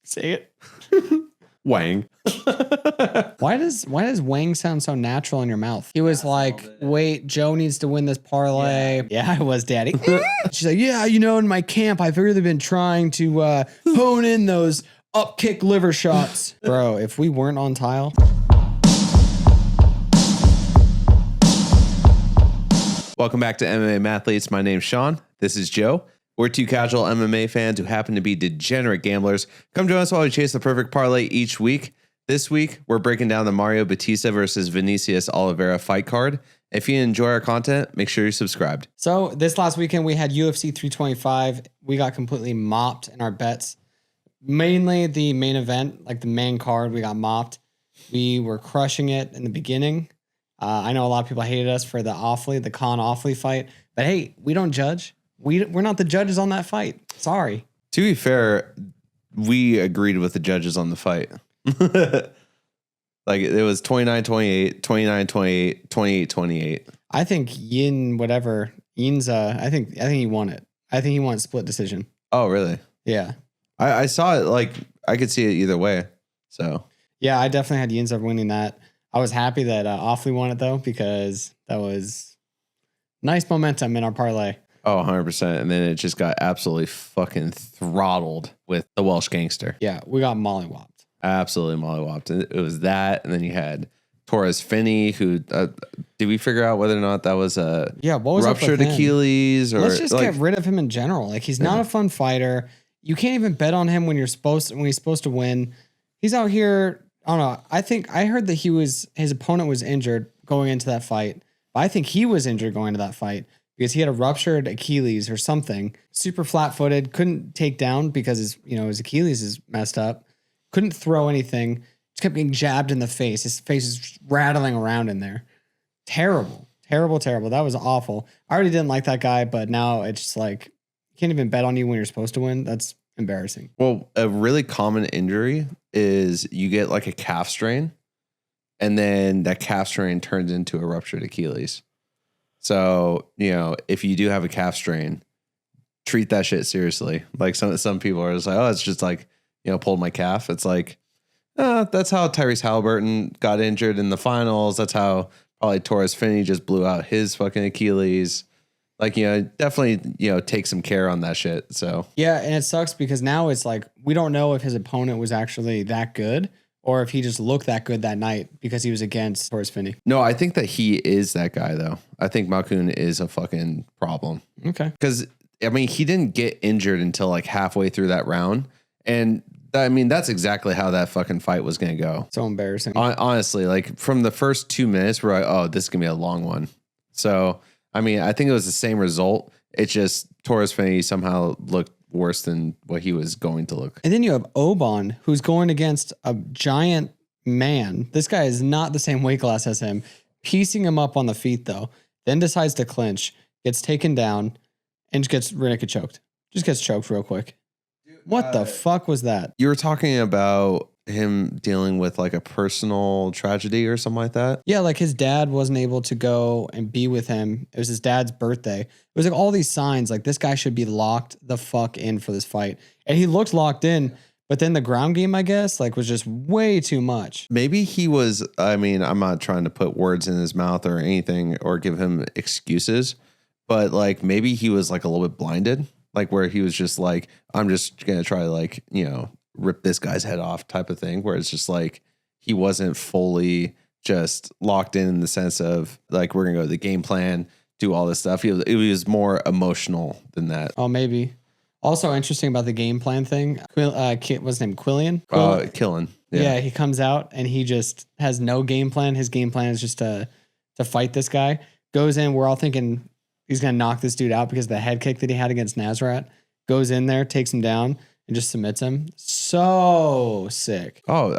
Say it. Wang. Why does Wang sound so natural in your mouth? He was like, wait, Joe needs to win this parlay. Yeah, I was, Daddy. She's like, yeah, in my camp, I've really been trying to hone in those up kick liver shots. Bro, if we weren't on tile. Welcome back to MMA Mathletes. My name's Sean. This is Joe. We're two casual MMA fans who happen to be degenerate gamblers. Come join us while we chase the perfect parlay each week. This week, we're breaking down the Mario Bautista versus Vinicius Oliveira fight card. If you enjoy our content, make sure you're subscribed. So this last weekend, we had UFC 325. We got completely mopped in our bets. Mainly the main event, like the main card, we got mopped. We were crushing it in the beginning. I know a lot of people hated us for the Khan Offley fight. But hey, we don't judge. We're not the judges on that fight. Sorry. To be fair, we agreed with the judges on the fight. Like it was 29-28, 29-28, 28-28. I think Yin's I think he won it. I think he won a split decision. Oh, really? Yeah. I saw it, like I could see it either way. So yeah, I definitely had Yin's winning that. I was happy that Offley won it though, because that was nice momentum in our parlay. Oh, 100%. And then it just got absolutely fucking throttled with the Welsh gangster. Yeah, we got mollywopped. Absolutely mollywopped. It was that. And then you had Torres Finney, who did we figure out whether or not that was a what was ruptured Achilles? Or let's just get rid of him in general. Like he's not a fun fighter. You can't even bet on him when he's supposed to win. He's out here. I don't know. I think I heard that his opponent was injured going into that fight. But I think he was injured going into that fight because he had a ruptured Achilles or something. Super flat-footed, couldn't take down because his Achilles is messed up. Couldn't throw anything. Just kept getting jabbed in the face. His face is rattling around in there. Terrible. Terrible, terrible. That was awful. I already didn't like that guy, but now it's just like you can't even bet on you when you're supposed to win. That's embarrassing. Well, a really common injury is you get like a calf strain, and then that calf strain turns into a ruptured Achilles. So, if you do have a calf strain, treat that shit seriously. Like some people are just like, oh, it's just like, pulled my calf. It's like, that's how Tyrese Halliburton got injured in the finals. That's how probably Torres Finney just blew out his fucking Achilles. Like, definitely, take some care on that shit. So, yeah. And it sucks because now it's like, we don't know if his opponent was actually that good or if he just looked that good that night because he was against Torres Finney. No, I think that he is that guy, though. I think Malkoun is a fucking problem. Okay. Because, he didn't get injured until like halfway through that round. And that's exactly how that fucking fight was going to go. So embarrassing. Honestly, like from the first 2 minutes, we're like, oh, this is going to be a long one. So, I think it was the same result. It's just Torres Finney somehow looked worse than what he was going to look. And then you have Oban, who's going against a giant man. This guy is not the same weight class as him. Piecing him up on the feet, though. Then decides to clinch, gets taken down, and just gets rear naked choked. Just gets choked real quick. What the fuck was that? You were talking about him dealing with like a personal tragedy or something like that? Yeah, like his dad wasn't able to go and be with him. It was his dad's birthday. It was like all these signs like this guy should be locked the fuck in for this fight. And he looked locked in, but then the ground game, I guess, like was just way too much. Maybe he was, I'm not trying to put words in his mouth or anything or give him excuses, but like maybe he was like a little bit blinded, like where he was just like, I'm just going to try to like, rip this guy's head off type of thing, where it's just like he wasn't fully just locked in the sense of like we're gonna go to the game plan, do all this stuff. It was more emotional than that. Oh, maybe. Also interesting about the game plan thing. What's his name? Quillian? Killen. Yeah, he comes out and he just has no game plan. His game plan is just to fight this guy. Goes in. We're all thinking he's gonna knock this dude out because of the head kick that he had against Nazareth. Goes in there, takes him down, and just submits him. So sick. Oh,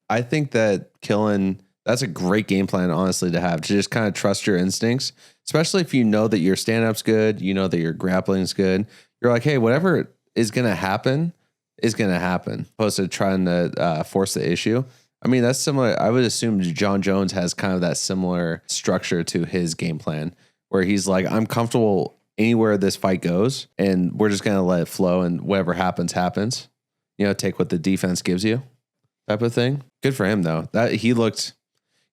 I think that Killen, that's a great game plan, honestly, to have, to just kind of trust your instincts, especially if you know that your stand-up's good, that your grappling's good. You're like, hey, whatever is going to happen is going to happen, opposed to trying to force the issue. That's similar. I would assume John Jones has kind of that similar structure to his game plan, where he's like, I'm comfortable anywhere this fight goes, and we're just going to let it flow, and whatever happens, happens. take what the defense gives you type of thing. Good for him though.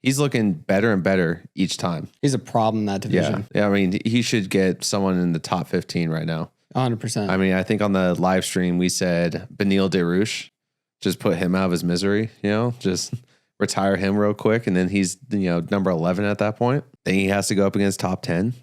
He's looking better and better each time. He's a problem in that division. Yeah. I mean, he should get someone in the top 15 right now. 100%. I mean, I think on the live stream we said Beneil Dariush, just put him out of his misery, just retire him real quick. And then he's, number 11 at that point. Then he has to go up against top 10.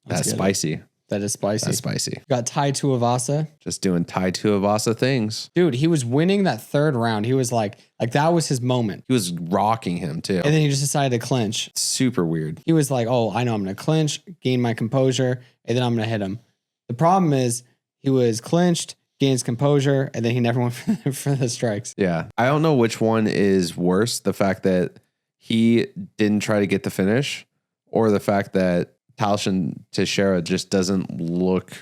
That's spicy. That is spicy. That's spicy. Got Tai Tuivasa. Just doing Tai Tuivasa things. Dude, he was winning that third round. He was like that was his moment. He was rocking him too. And then he just decided to clinch. Super weird. He was like, oh, I know I'm going to clinch, gain my composure, and then I'm going to hit him. The problem is he was clinched, gains composure, and then he never went for the strikes. Yeah. I don't know which one is worse. The fact that he didn't try to get the finish or the fact that Talshin Teixeira just doesn't look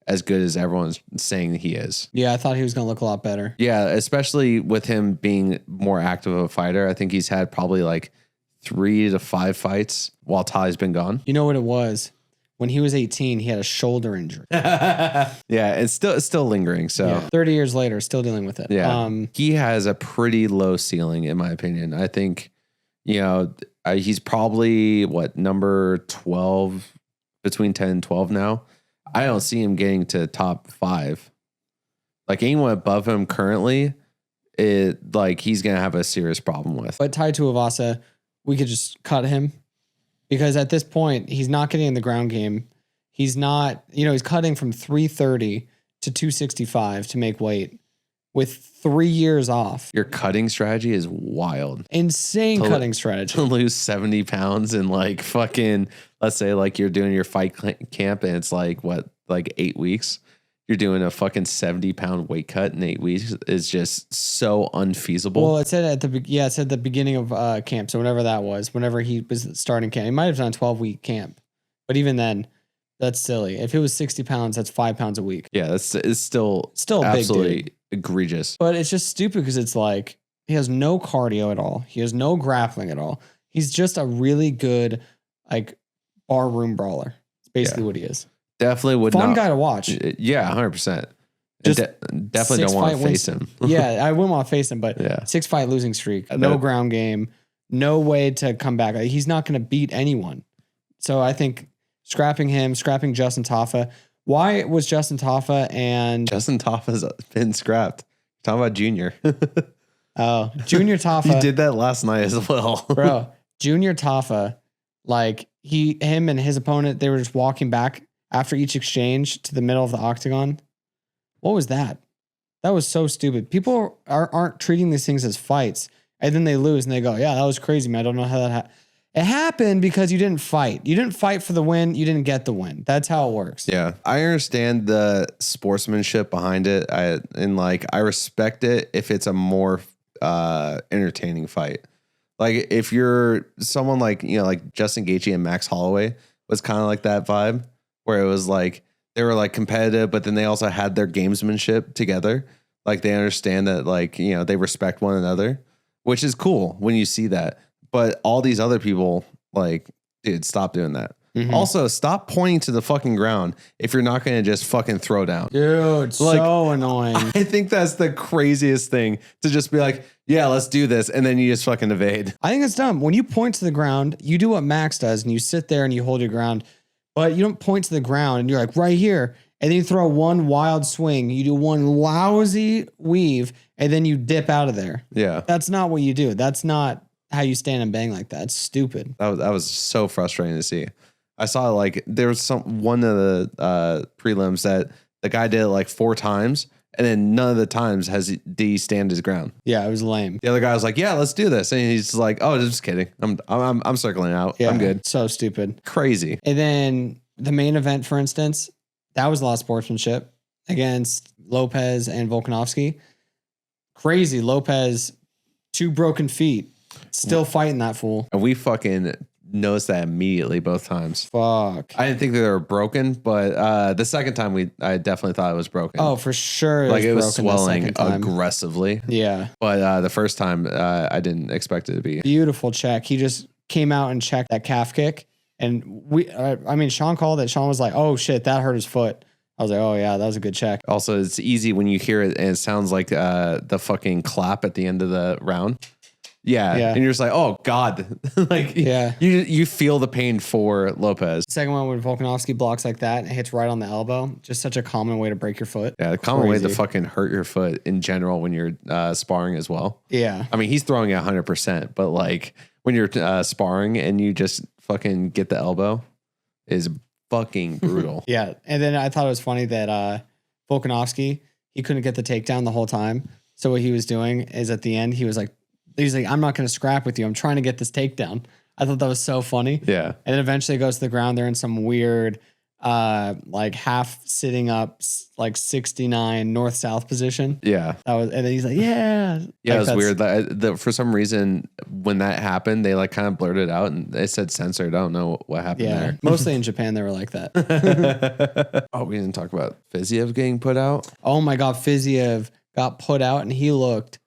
as good as everyone's saying he is. Yeah, I thought he was going to look a lot better. Yeah, especially with him being more active of a fighter. I think he's had probably like 3 to 5 fights while Tali's been gone. You know what it was? When he was 18, he had a shoulder injury. Yeah, it's still lingering. So 30 years later, still dealing with it. Yeah, he has a pretty low ceiling, in my opinion. I think, he's probably number 12, between 10 and 12 now. I don't see him getting to top 5. Like anyone above him currently, he's gonna have a serious problem with. But Tai Tuivasa, we could just cut him because at this point he's not getting in the ground game. He's not, he's cutting from 330 to 265 to make weight with 3 years off. Your cutting strategy is wild. Insane cutting strategy. To lose 70 pounds in fucking, let's say you're doing your fight camp and it's 8 weeks. You're doing a fucking 70-pound weight cut in 8 weeks is just so unfeasible. Well, it said at the beginning of camp. So whenever he was starting camp, he might have done a 12-week camp. But even then, that's silly. If it was 60 pounds, that's 5 pounds a week. Yeah, it's still absolutely big, dude. Egregious. But it's just stupid because it's he has no cardio at all. He has no grappling at all. He's just a really good barroom brawler. It's basically what he is. Definitely would fun not. guy to watch. Yeah, 100%. Just definitely don't want to face him. Yeah, I wouldn't want to face him, but 6-fight losing streak, no ground game, no way to come back. He's not going to beat anyone. So I think scrapping Justin Tafa. Why was Justin Tafa's been scrapped? Talking about Junior. Oh, Junior Tafa. He did that last night as well. Bro, Junior Tafa, him and his opponent, they were just walking back after each exchange to the middle of the octagon. What was that? That was so stupid. People aren't treating these things as fights. And then they lose and they go, yeah, that was crazy, man. I don't know how that happened. It happened because you didn't fight. You didn't fight for the win. You didn't get the win. That's how it works. Yeah. I understand the sportsmanship behind it. I respect it if it's a more entertaining fight. If you're someone like Justin Gaethje and Max Holloway was kind of like that vibe where it was they were competitive, but then they also had their gamesmanship together. They understand that they respect one another, which is cool when you see that. But all these other people, dude, stop doing that. Mm-hmm. Also, stop pointing to the fucking ground if you're not going to just fucking throw down. Dude, so annoying. I think that's the craziest thing, to just be like, yeah, let's do this. And then you just fucking evade. I think it's dumb. When you point to the ground, you do what Max does and you sit there and you hold your ground, but you don't point to the ground and you're right here. And then you throw one wild swing. You do one lousy weave and then you dip out of there. Yeah. That's not what you do. That's not how you stand and bang like that. It's stupid. That was so frustrating to see. I saw there was one of the prelims that the guy did it 4 times, and then none of the times did he stand his ground. Yeah, it was lame. The other guy was like, "Yeah, let's do this," and he's like, "Oh, just kidding. I'm circling out. Yeah, I'm good." So stupid, crazy. And then the main event, for instance, that was a lot of sportsmanship against Lopez and Volkanovski. Crazy. Lopez, 2 broken feet. Still fighting that fool. And we fucking noticed that immediately both times. Fuck. I didn't think they were broken, but the second time I definitely thought it was broken. Oh, for sure. It was swelling aggressively. Yeah. But the first time I didn't expect it to be. Beautiful check. He just came out and checked that calf kick. And Sean called it. Sean was like, oh shit, that hurt his foot. I was like, oh yeah, that was a good check. Also, it's easy when you hear it and it sounds like the fucking clap at the end of the round. Yeah. And you're just like, oh God. Like, you feel the pain for Lopez. Second one, when Volkanovski blocks like that and hits right on the elbow, just such a common way to break your foot. Yeah, a common way to fucking hurt your foot in general when you're sparring as well. Yeah. I mean, he's throwing it 100%, but like when you're sparring and you just fucking get the elbow is fucking brutal. Yeah. And then I thought it was funny that Volkanovski, he couldn't get the takedown the whole time. So what he was doing is at the end, he's like, I'm not going to scrap with you. I'm trying to get this takedown. I thought that was so funny. Yeah. And then eventually goes to the ground. They're in some weird, like half sitting up, like 69 north-south position. Yeah. And then he's like, yeah. Yeah, like it was weird. For some reason, when that happened, they like kind of blurted out and they said censored. I don't know what happened there. Mostly in Japan, they were like that. Oh, we didn't talk about Fiziev getting put out. Oh my God. Fiziev got put out and he looked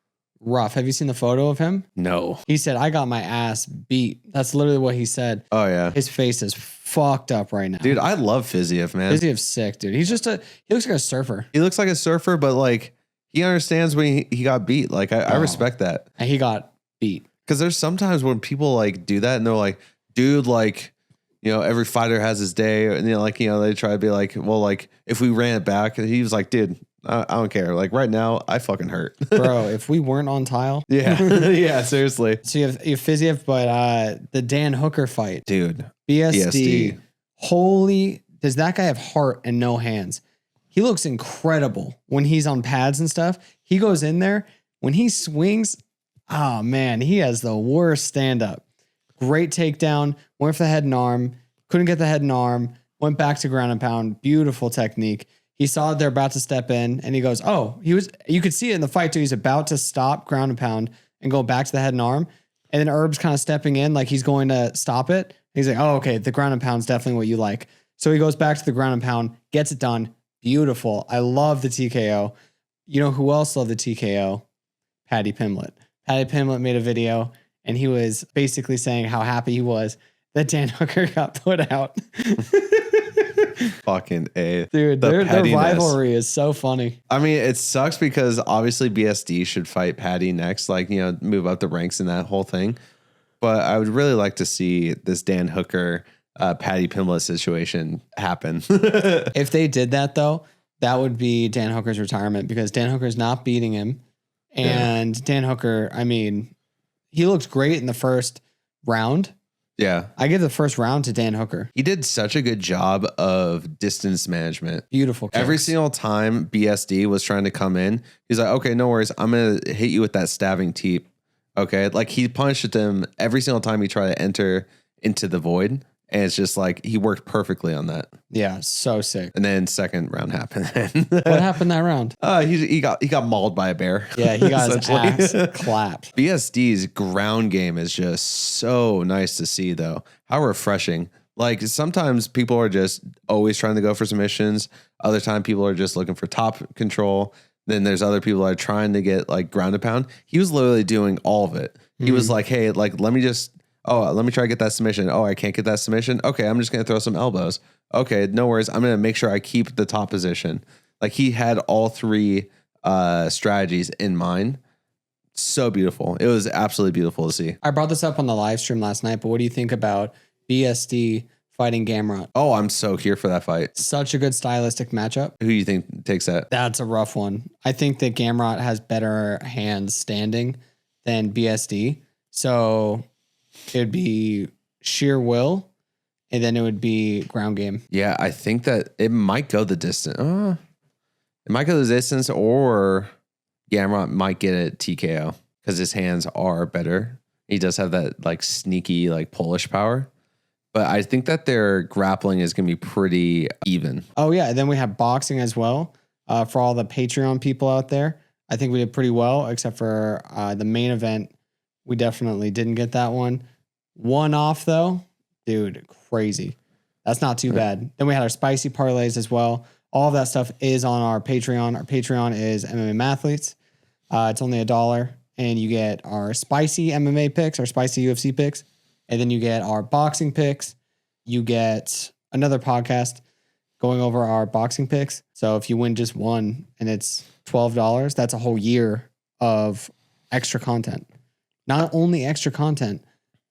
rough. Have you seen the photo of him? No. He said, I got my ass beat. That's literally what he said. Oh yeah. His face is fucked up right now. Dude, I love Fiziev, man. Fiziev's sick, dude. He looks like a surfer. He looks like a surfer, but like he understands when he got beat. Like I respect that. And he got beat. Because there's sometimes when people like do that and they're like, dude, like, you know, every fighter has his day. And they try to be like, well, like if we ran it back, and he was like, dude, I don't care. Like right now, I fucking hurt. Bro, if we weren't on tile. Yeah. Yeah, seriously. So you have Fiziev, but the Dan Hooker fight. Dude. BSD. Holy, does that guy have heart and no hands? He looks incredible when he's on pads and stuff. He goes in there. When he swings, oh man, he has the worst stand-up. Great takedown. Went for the head and arm. Couldn't get the head and arm. Went back to ground and pound. Beautiful technique. He saw they're about to step in and he goes, you could see it in the fight too. He's about to stop ground and pound and go back to the head and arm. And then Herb's kind of stepping in like he's going to stop it. He's like, oh, okay, the ground and pound's definitely what you like. So he goes back to the ground and pound, gets it done. Beautiful. I love the TKO. You know who else loved the TKO? Paddy Pimblett. Paddy Pimblett made a video and he was basically saying how happy he was that Dan Hooker got put out. Fucking A. Dude, their rivalry is so funny. I mean, it sucks because obviously BSD should fight Paddy next, like, you know, move up the ranks in that whole thing. But I would really like to see this Dan Hooker, Paddy Pimblett situation happen. If they did that, though, that would be Dan Hooker's retirement because Dan Hooker's not beating him. And Dan Hooker, I mean, he looked great in the first round. Yeah. I give the first round to Dan Hooker. He did such a good job of distance management. Beautiful kicks. Every single time BSD was trying to come in, he's like, okay, no worries. I'm going to hit you with that stabbing teep. Okay. Like he punched them every single time he tried to enter into the void. And it's just like he worked perfectly on that. Yeah, so sick. And then second round happened. What happened that round? He got mauled by a bear. Yeah, he got his ass clapped. BSD's ground game is just so nice to see, though. How refreshing. Like sometimes people are just always trying to go for submissions. Other time people are just looking for top control. Then there's other people that are trying to get like ground and pound. He was literally doing all of it. He was like, hey, like let me try to get that submission. Oh, I can't get that submission. Okay, I'm just going to throw some elbows. Okay, no worries. I'm going to make sure I keep the top position. Like he had all three strategies in mind. So beautiful. It was absolutely beautiful to see. I brought this up on the live stream last night, but what do you think about BSD fighting Gamrot? Oh, I'm so here for that fight. Such a good stylistic matchup. Who do you think takes that? That's a rough one. I think that Gamrot has better hands standing than BSD. So it would be sheer will, and then it would be ground game. Yeah, I think that it might go the distance. It might go the distance, or Gamrot might get a TKO because his hands are better. He does have that like sneaky like Polish power. But I think that their grappling is going to be pretty even. Oh, yeah. And then we have boxing as well. For all the Patreon people out there, I think we did pretty well, except for the main event. We definitely didn't get that one. One off, though. Dude, crazy. That's not too bad. Then we had our spicy parlays as well. All of that stuff is on our Patreon. Our Patreon is MMA Mathletes. It's only $1. And you get our spicy MMA picks, our spicy UFC picks. And then you get our boxing picks. You get another podcast going over our boxing picks. So if you win just one and it's $12, that's a whole year of extra content. Not only extra content,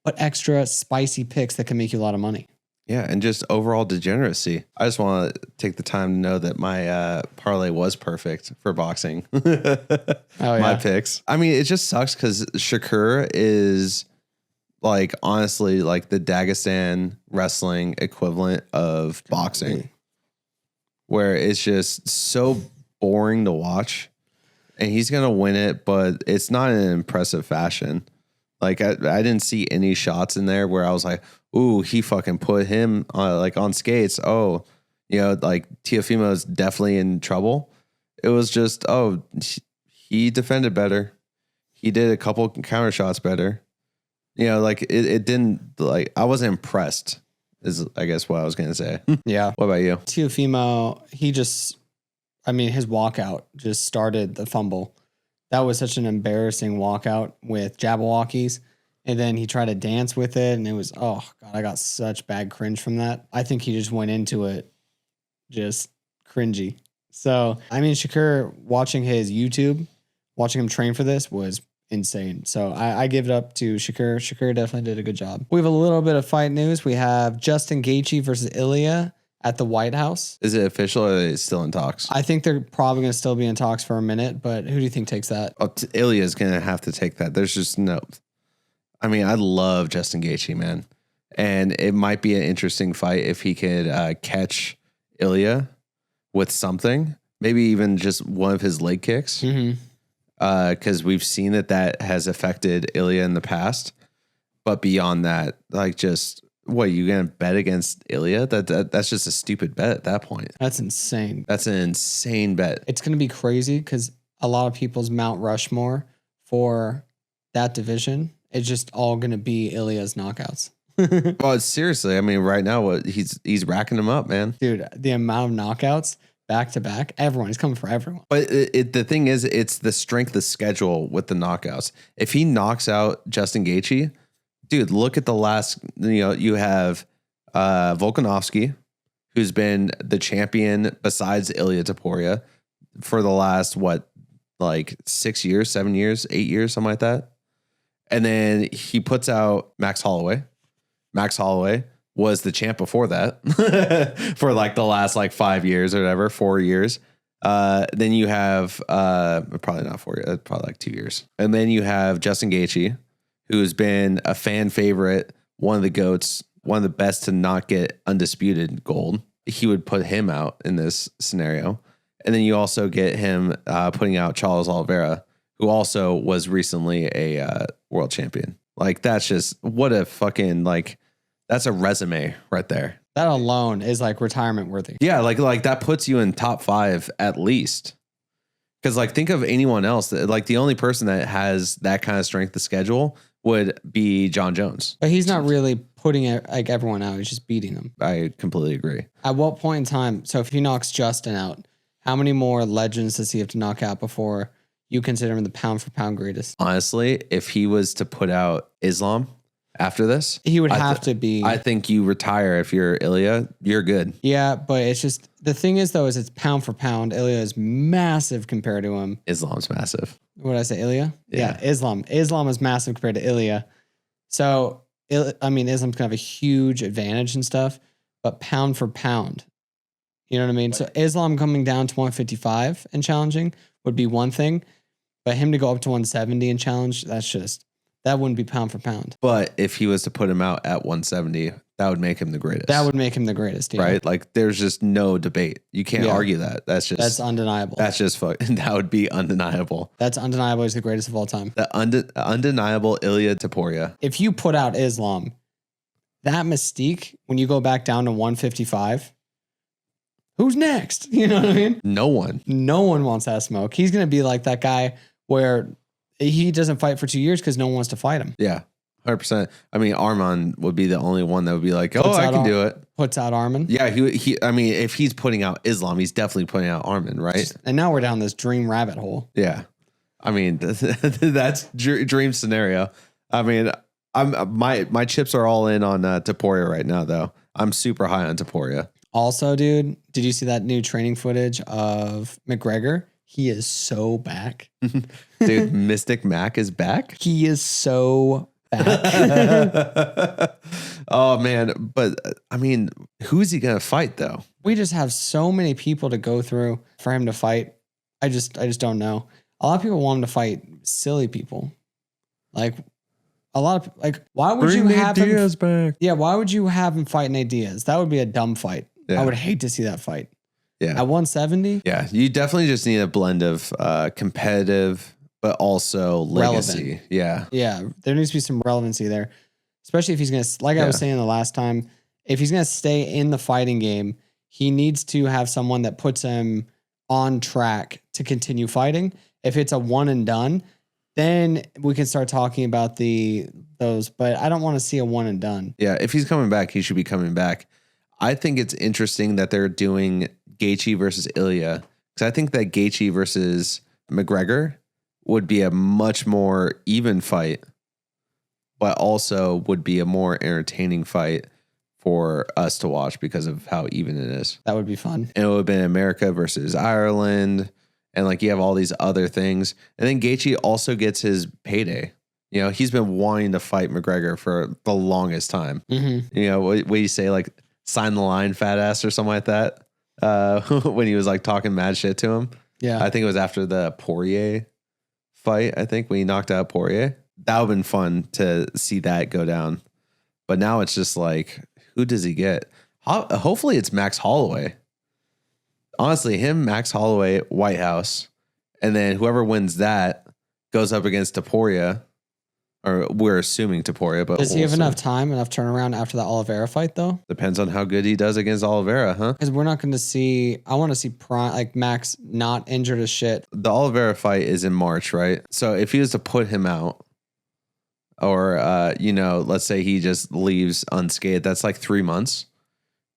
but extra spicy picks that can make you a lot of money. Yeah, and just overall degeneracy. I just want to take the time to know that my parlay was perfect for boxing. My picks. I mean, it just sucks because Shakur is like, honestly, like the Dagestan wrestling equivalent of boxing, where it's just so boring to watch. And he's going to win it, but it's not in an impressive fashion. Like, I didn't see any shots in there where I was like, ooh, he fucking put him like on skates. Oh, you know, like Teofimo is definitely in trouble. It was just, oh, he defended better. He did a couple counter shots better. You know, like it didn't, like, I wasn't impressed is I guess what I was going to say. Yeah. What about you? Teofimo, his walkout just started the fumble. That was such an embarrassing walkout with Jabberwockies. And then he tried to dance with it. And it was, oh, God, I got such bad cringe from that. I think he just went into it just cringy. So, I mean, Shakur, watching his YouTube, watching him train for this was insane. So I give it up to Shakur. Shakur definitely did a good job. We have a little bit of fight news. We have Justin Gaethje versus Ilya at the White House. Is it official or are they still in talks? I think they're probably going to still be in talks for a minute, but who do you think takes that? Oh, Ilya's going to have to take that. There's just no... I mean, I love Justin Gaethje, man. And it might be an interesting fight if he could catch Ilya with something. Maybe even just one of his leg kicks. Because we've seen that has affected Ilya in the past. But beyond that, like, just... What, you going to bet against Ilya? That's just a stupid bet at that point. That's insane. That's an insane bet. It's going to be crazy because a lot of people's Mount Rushmore for that division is just all going to be Ilya's knockouts. Well, seriously, I mean, right now, he's racking them up, man. Dude, the amount of knockouts back to back, he's coming for everyone. But the thing is, it's the strength of schedule with the knockouts. If he knocks out Justin Gaethje, dude, look at the last, you have Volkanovski, who's been the champion besides Ilya Topuria for the last, 6 years, 7 years, 8 years, something like that. And then he puts out Max Holloway. Max Holloway was the champ before that for like the last 5 years or whatever, 4 years. Then you have probably not 4 years, probably 2 years. And then you have Justin Gaethje, who's been a fan favorite, one of the GOATs, one of the best to not get undisputed gold. He would put him out in this scenario. And then you also get him putting out Charles Oliveira, who also was recently a world champion. Like, that's just, what a fucking, that's a resume right there. That alone is retirement worthy. Yeah, like that puts you in top 5 at least. Because think of anyone else. The only person that has that kind of strength of schedule would be John Jones. But he's not really putting everyone out. He's just beating them. I completely agree. At what point in time? So if he knocks Justin out, how many more legends does he have to knock out before you consider him the pound for pound greatest? Honestly, if he was to put out Islam after this, he would have to be. I think you retire if you're Ilya. You're good. Yeah, but it's just, the thing is though, is it's pound for pound. Ilya is massive compared to him. Islam's massive. What did I say, Ilya? Yeah. Islam. Islam is massive compared to Ilya. So, Islam's going to have a huge advantage and stuff, but pound for pound, you know what I mean? So Islam coming down to 155 and challenging would be one thing, but him to go up to 170 and challenge, that wouldn't be pound for pound. But if he was to put him out at 170, that would make him the greatest. That would make him the greatest, yeah. Right? There's just no debate. You can't argue that. That's undeniable. That's just that would be undeniable. That's undeniable. He's the greatest of all time. The undeniable Ilya Topuria. If you put out Islam, that mystique, when you go back down to 155, who's next? You know what I mean? No one. No one wants that smoke. He's going to be like that guy where he doesn't fight for 2 years because no one wants to fight him. Yeah, 100%. I mean, Arman would be the only one that would be like, I can do it. Puts out Arman. Yeah, he. I mean, if he's putting out Islam, he's definitely putting out Arman, right? And now we're down this dream rabbit hole. Yeah. I mean, that's dream scenario. I mean, my chips are all in on Topuria right now, though. I'm super high on Topuria. Also, dude, did you see that new training footage of McGregor? He is so back. Dude, Mystic Mac is back? He is so back. Oh, man. But, I mean, who is he going to fight, though? We just have so many people to go through for him to fight. I just don't know. A lot of people want him to fight silly people. Like, a lot of, like, why would you have him? Diaz back. Yeah, why would you have him fight Nate Diaz? That would be a dumb fight. Yeah. I would hate to see that fight. Yeah. At 170? Yeah, you definitely just need a blend of competitive, but also legacy. Relevant. Yeah. Yeah, there needs to be some relevancy there, especially if he's going to, like I was saying the last time, if he's going to stay in the fighting game, he needs to have someone that puts him on track to continue fighting. If it's a one and done, then we can start talking about those, but I don't want to see a one and done. Yeah, if he's coming back, he should be coming back. I think it's interesting that they're doing Gaethje versus Ilya, because I think that Gaethje versus McGregor would be a much more even fight, but also would be a more entertaining fight for us to watch because of how even it is. That would be fun. And it would have been America versus Ireland, and like you have all these other things. And then Gaethje also gets his payday. You know, he's been wanting to fight McGregor for the longest time. Mm-hmm. You know, what do you say, like, sign the line, fat ass, or something like that? When he was like talking mad shit to him. Yeah. I think it was after the Poirier fight. I think when he knocked out Poirier, that would have been fun to see that go down. But now it's just like, who does he get? Hopefully it's Max Holloway. Honestly, him, Max Holloway, White House, and then whoever wins that goes up against Topuria. Or we're assuming Topuria, but does he have enough time, enough turnaround after the Oliveira fight, though? Depends on how good he does against Oliveira, huh? Because we're not going to see. I want to see like Max not injured as shit. The Oliveira fight is in March, right? So if he was to put him out, or let's say he just leaves unscathed, that's like 3 months.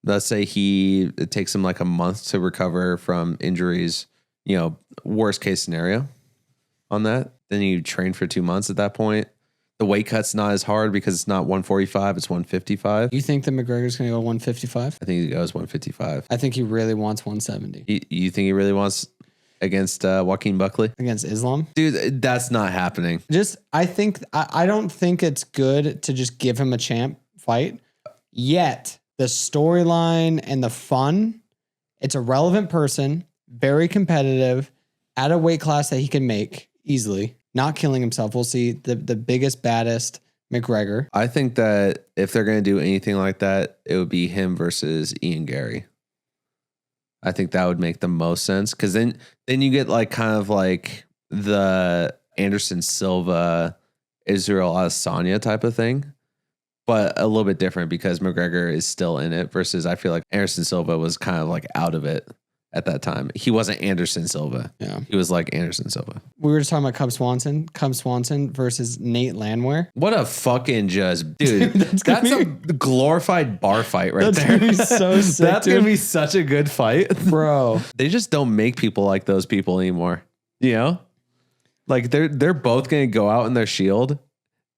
Let's say it takes him like a month to recover from injuries. You know, worst case scenario on that. Then you train for 2 months at that point. The weight cut's not as hard because it's not 145, it's 155. You think that McGregor's going to go 155? I think he goes 155. I think he really wants 170. You think he really wants against Joaquin Buckley? Against Islam? Dude, that's not happening. I don't think it's good to just give him a champ fight. Yet, the storyline and the fun, it's a relevant person, very competitive, at a weight class that he can make easily. Not killing himself. We'll see the biggest, baddest McGregor. I think that if they're going to do anything like that, it would be him versus Ian Gary. I think that would make the most sense, because then you get like kind of like the Anderson Silva, Israel Adesanya type of thing, but a little bit different because McGregor is still in it versus I feel like Anderson Silva was kind of like out of it. At that time, he wasn't Anderson Silva. Yeah, he was like Anderson Silva. We were just talking about Cub Swanson versus Nate Landwehr. What a fucking dude! that's a glorified bar fight right there. Gonna be so sick. That's gonna be such a good fight, bro. They just don't make people like those people anymore. You know, like they're both gonna go out in their shield.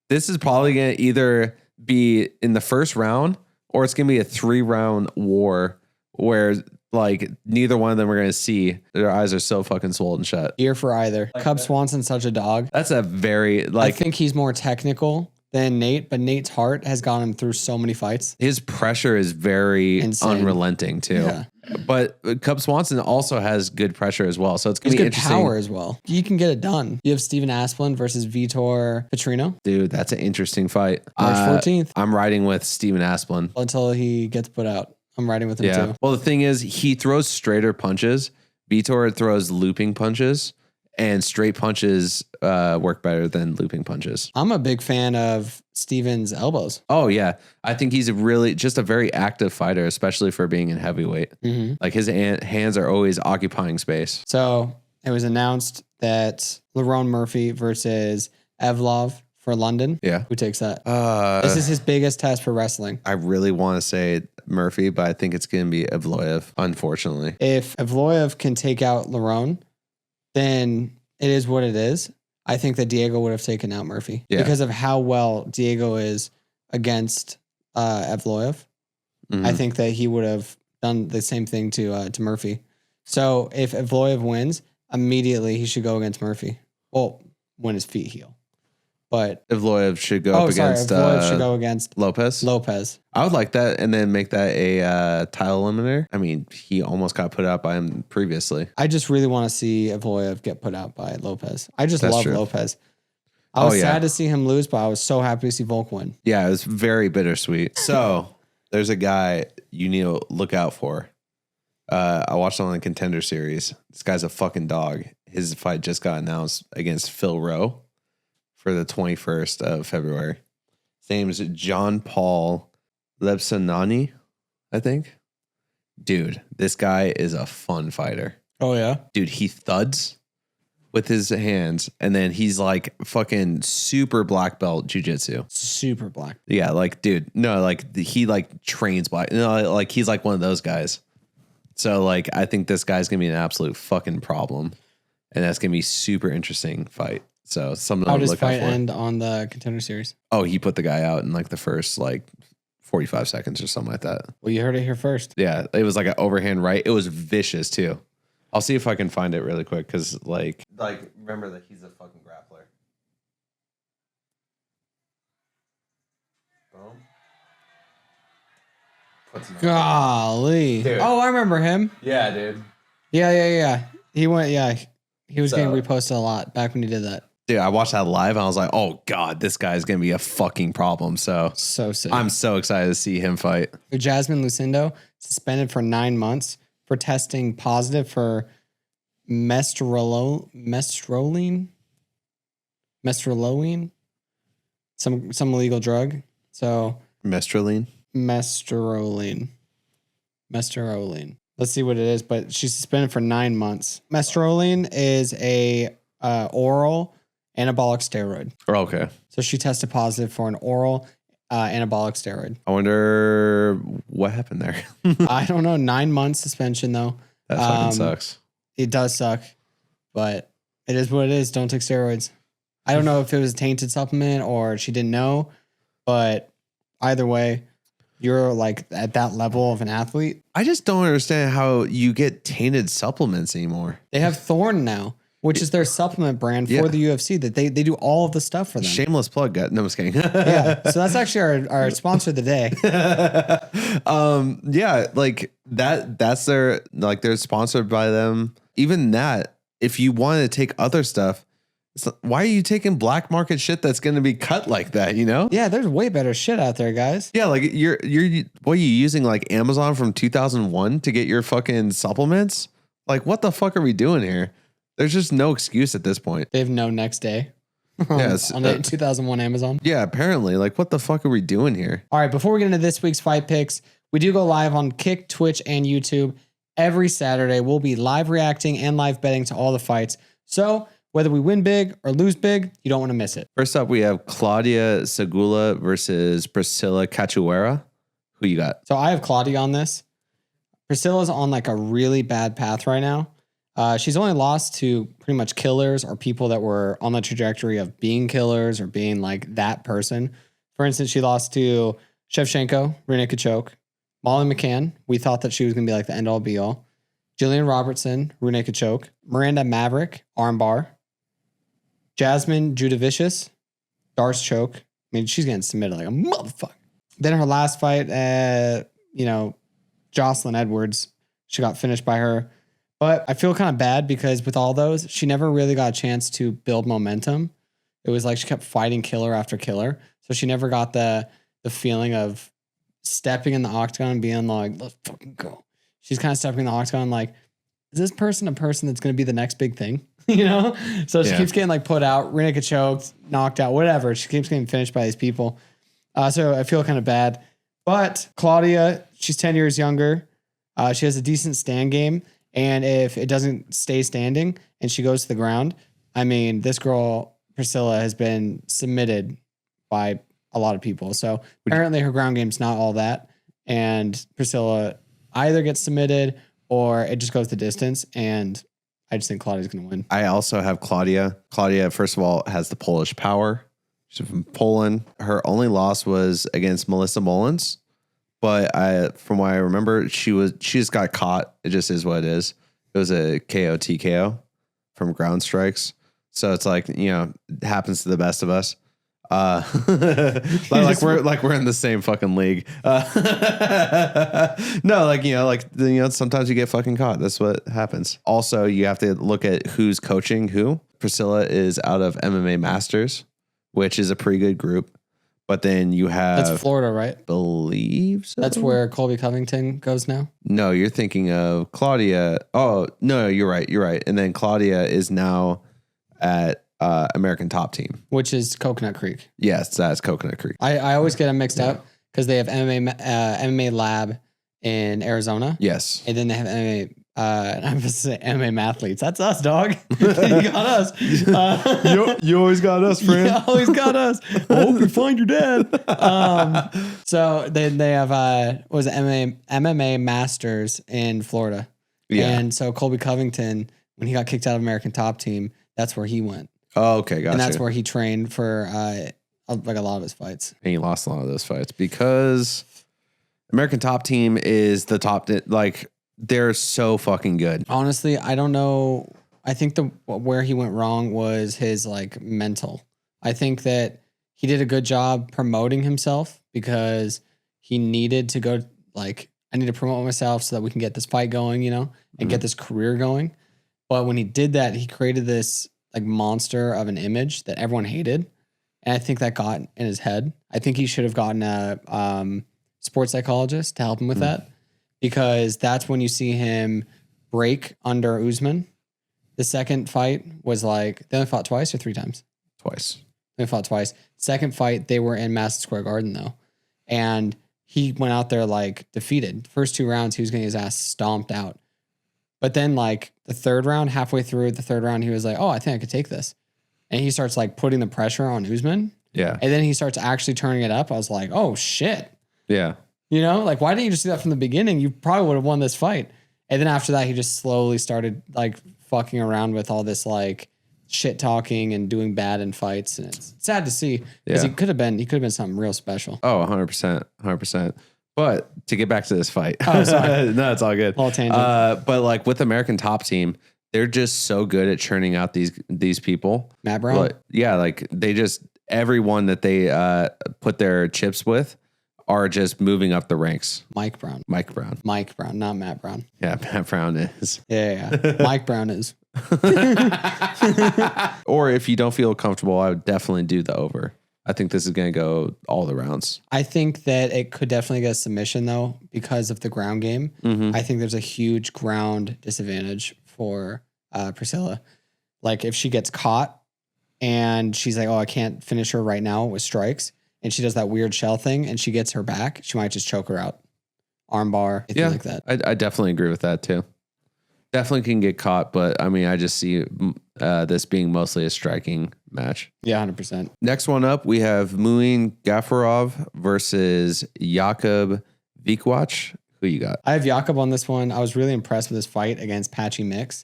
This is probably gonna either be in the first round or it's gonna be a 3-round war where. Like neither one of them are going to see. Their eyes are so fucking swollen shut. Ear for either. Like Cub Swanson's such a dog. That's a very I think he's more technical than Nate, but Nate's heart has gotten him through so many fights. His pressure is very unrelenting too. Yeah. But Cub Swanson also has good pressure as well. So it's going to be interesting. Power as well. You can get it done. You have Steven Asplin versus Vitor Petrino. Dude, that's an interesting fight. March 14th. I'm riding with Steven Asplin. Until he gets put out. I'm riding with him too. Well, the thing is, he throws straighter punches. Vitor throws looping punches, and straight punches work better than looping punches. I'm a big fan of Steven's elbows. Oh, yeah. I think he's just a very active fighter, especially for being in heavyweight. Mm-hmm. Like his hands are always occupying space. So it was announced that Lerone Murphy versus Evlov for London. Yeah. Who takes that? This is his biggest test for wrestling. I really want to say Murphy, but I think it's going to be Evloev, unfortunately. If Evloev can take out Lerone, then it is what it is. I think that Diego would have taken out Murphy because of how well Diego is against Evloev. Mm-hmm. I think that he would have done the same thing to Murphy. So if Evloev wins, immediately he should go against Murphy. Well, when his feet heal. But Evloev should go up against Evloev should go against Lopez. I would like that and then make that a title eliminator. I mean, he almost got put out by him previously. I just really want to see Evloev get put out by Lopez. I just love Lopez. I was sad to see him lose, but I was so happy to see Volk win. Yeah, it was very bittersweet. So there's a guy you need to look out for. I watched him on the Contender Series. This guy's a fucking dog. His fight just got announced against Phil Rowe for the 21st of February. His name is John Paul Lebsanani, I think. Dude, this guy is a fun fighter. Oh, yeah? Dude, he thuds with his hands, and then he's like fucking super black belt jiu-jitsu. Super black. Yeah, like, dude, no, like he like trains black. No, like he's like one of those guys. So like, I think this guy's gonna be an absolute fucking problem, and that's gonna be super interesting fight. So something How to does look out fight for. end on the Contender Series? Oh, he put the guy out in like the first like 45 seconds or something like that. Well, you heard it here first. Yeah, it was like an overhand right. It was vicious too. I'll see if I can find it really quick because like remember that he's a fucking grappler. Boom. Golly. Dude. Oh, I remember him. Yeah, dude. Yeah. He went, he was getting So- reposted a lot back when he did that. Dude, I watched that live and I was like, oh God, this guy's going to be a fucking problem. So So sick. I'm so excited to see him fight. Jasmine Lucindo suspended for 9 months for testing positive for mestroline, some illegal drug. So Mestraline. mestroline. Let's see what it is, but she's suspended for 9 months. Mestroline is a oral anabolic steroid. Oh, okay. So she tested positive for an oral anabolic steroid. I wonder what happened there. I don't know. 9 months suspension though. That fucking sucks. It does suck, but it is what it is. Don't take steroids. I don't know if it was a tainted supplement or she didn't know, but either way, you're like at that level of an athlete. I just don't understand how you get tainted supplements anymore. They have Thorne now, which is their supplement brand Yeah. for the UFC that they do all of the stuff for them. Shameless plug. No, I'm just kidding. Yeah. So that's actually our sponsor of the day. Yeah, like that's their, like they're sponsored by them. Even that, if you want to take other stuff, why are you taking black market shit that's going to be cut like that, you know? Yeah, there's way better shit out there, guys. Yeah, like you're what are you using, like Amazon from 2001 to get your fucking supplements? Like what the fuck are we doing here? There's just no excuse at this point. They have no next day. Yes, on 2001 Amazon. Yeah, apparently. Like what the fuck are we doing here? All right, before we get into this week's fight picks, we do go live on Kick, Twitch, and YouTube every Saturday. We'll be live reacting and live betting to all the fights. So whether we win big or lose big, you don't want to miss it. First up, we have Claudia Segula versus Priscilla Cachoeira. Who you got? So I have Claudia on this. Priscilla's on like a really bad path right now. She's only lost to pretty much killers or people that were on the trajectory of being killers or being like that person. For instance, she lost to Shevchenko, Rene Kachok, Molly McCann. We thought that she was going to be like the end all be all. Jillian Robertson, Rene Kachok, Miranda Maverick, armbar. Jasmine Judavicius, Darce choke. I mean, she's getting submitted like a motherfucker. Then her last fight, Jocelyn Edwards, she got finished by her. But I feel kind of bad because with all those, she never really got a chance to build momentum. It was like she kept fighting killer after killer. So she never got the feeling of stepping in the octagon and being like, let's fucking go. She's kind of stepping in the octagon like, is this person a person that's going to be the next big thing? You know? So she keeps getting like put out, Rina choked, knocked out, whatever. She keeps getting finished by these people. So I feel kind of bad. But Claudia, she's 10 years younger. She has a decent stand game. And if it doesn't stay standing and she goes to the ground, I mean, this girl, Priscilla, has been submitted by a lot of people. So apparently her ground game's not all that. And Priscilla either gets submitted or it just goes the distance. And I just think Claudia's going to win. I also have Claudia. Claudia, first of all, has the Polish power. She's from Poland. Her only loss was against Melissa Mullins. But from what I remember, she just got caught. It just is what it is. It was a KO TKO from ground strikes. So it's like, you know, it happens to the best of us. We're in the same fucking league. No, sometimes you get fucking caught. That's what happens. Also, you have to look at who's coaching who. Priscilla is out of MMA Masters, which is a pretty good group. But then you have... That's Florida, right? Believe so. That's where Colby Covington goes now? No, you're thinking of Claudia. Oh, no, you're right. You're right. And then Claudia is now at American Top Team. Which is Coconut Creek. Yes, that's Coconut Creek. I always get them mixed up because they have MMA Lab in Arizona. Yes. And then they have MMA... I'm just saying MMA Mathletes. That's us, dog. You got us. You always got us, friend. You always got us. I hope you find your dad. So they have MMA Masters in Florida. Yeah. And so Colby Covington, when he got kicked out of American Top Team, that's where he went. Oh, okay, gotcha. And that's where he trained for like a lot of his fights. And he lost a lot of those fights because American Top Team is the top. Like, they're so fucking good. Honestly, I don't know. I think where he went wrong was his like mental. I think that he did a good job promoting himself because he needed to go like, I need to promote myself so that we can get this fight going, you know, and get this career going. But when he did that, he created this like monster of an image that everyone hated. And I think that got in his head. I think he should have gotten a sports psychologist to help him with that. Because that's when you see him break under Usman. The second fight was like, they only fought twice or 3 times? Twice. They fought twice. Second fight, they were in Madison Square Garden though. And he went out there like defeated. First 2 rounds, he was getting his ass stomped out. But then like the third round, halfway through the third round, he was like, oh, I think I could take this. And he starts like putting the pressure on Usman. Yeah. And then he starts actually turning it up. I was like, oh shit. Yeah. You know, like, why didn't you just do that from the beginning? You probably would have won this fight. And then after that, he just slowly started like fucking around with all this like shit talking and doing bad in fights. And it's sad to see because he could have been something real special. Oh, 100%. 100%. But to get back to this fight. Oh, sorry. No, it's all good. All tangent. But like with American Top Team, they're just so good at churning out these people. Matt Brown. But, yeah, like they just, everyone that they put their chips with are just moving up the ranks. Mike Brown, not Matt Brown. Yeah, Matt Brown is. Yeah. Mike Brown is. Or if you don't feel comfortable, I would definitely do the over. I think this is going to go all the rounds. I think that it could definitely get a submission though because of the ground game. I think there's a huge ground disadvantage for Priscilla. Like if she gets caught and she's like, oh, I can't finish her right now with strikes. And she does that weird shell thing and she gets her back, she might just choke her out. Armbar, anything like that. I definitely agree with that too. Definitely can get caught, but I mean, I just see this being mostly a striking match. Yeah, 100%. Next one up, we have Muin Gafarov versus Jakub Vikwac. Who you got? I have Jakub on this one. I was really impressed with his fight against Patchy Mix.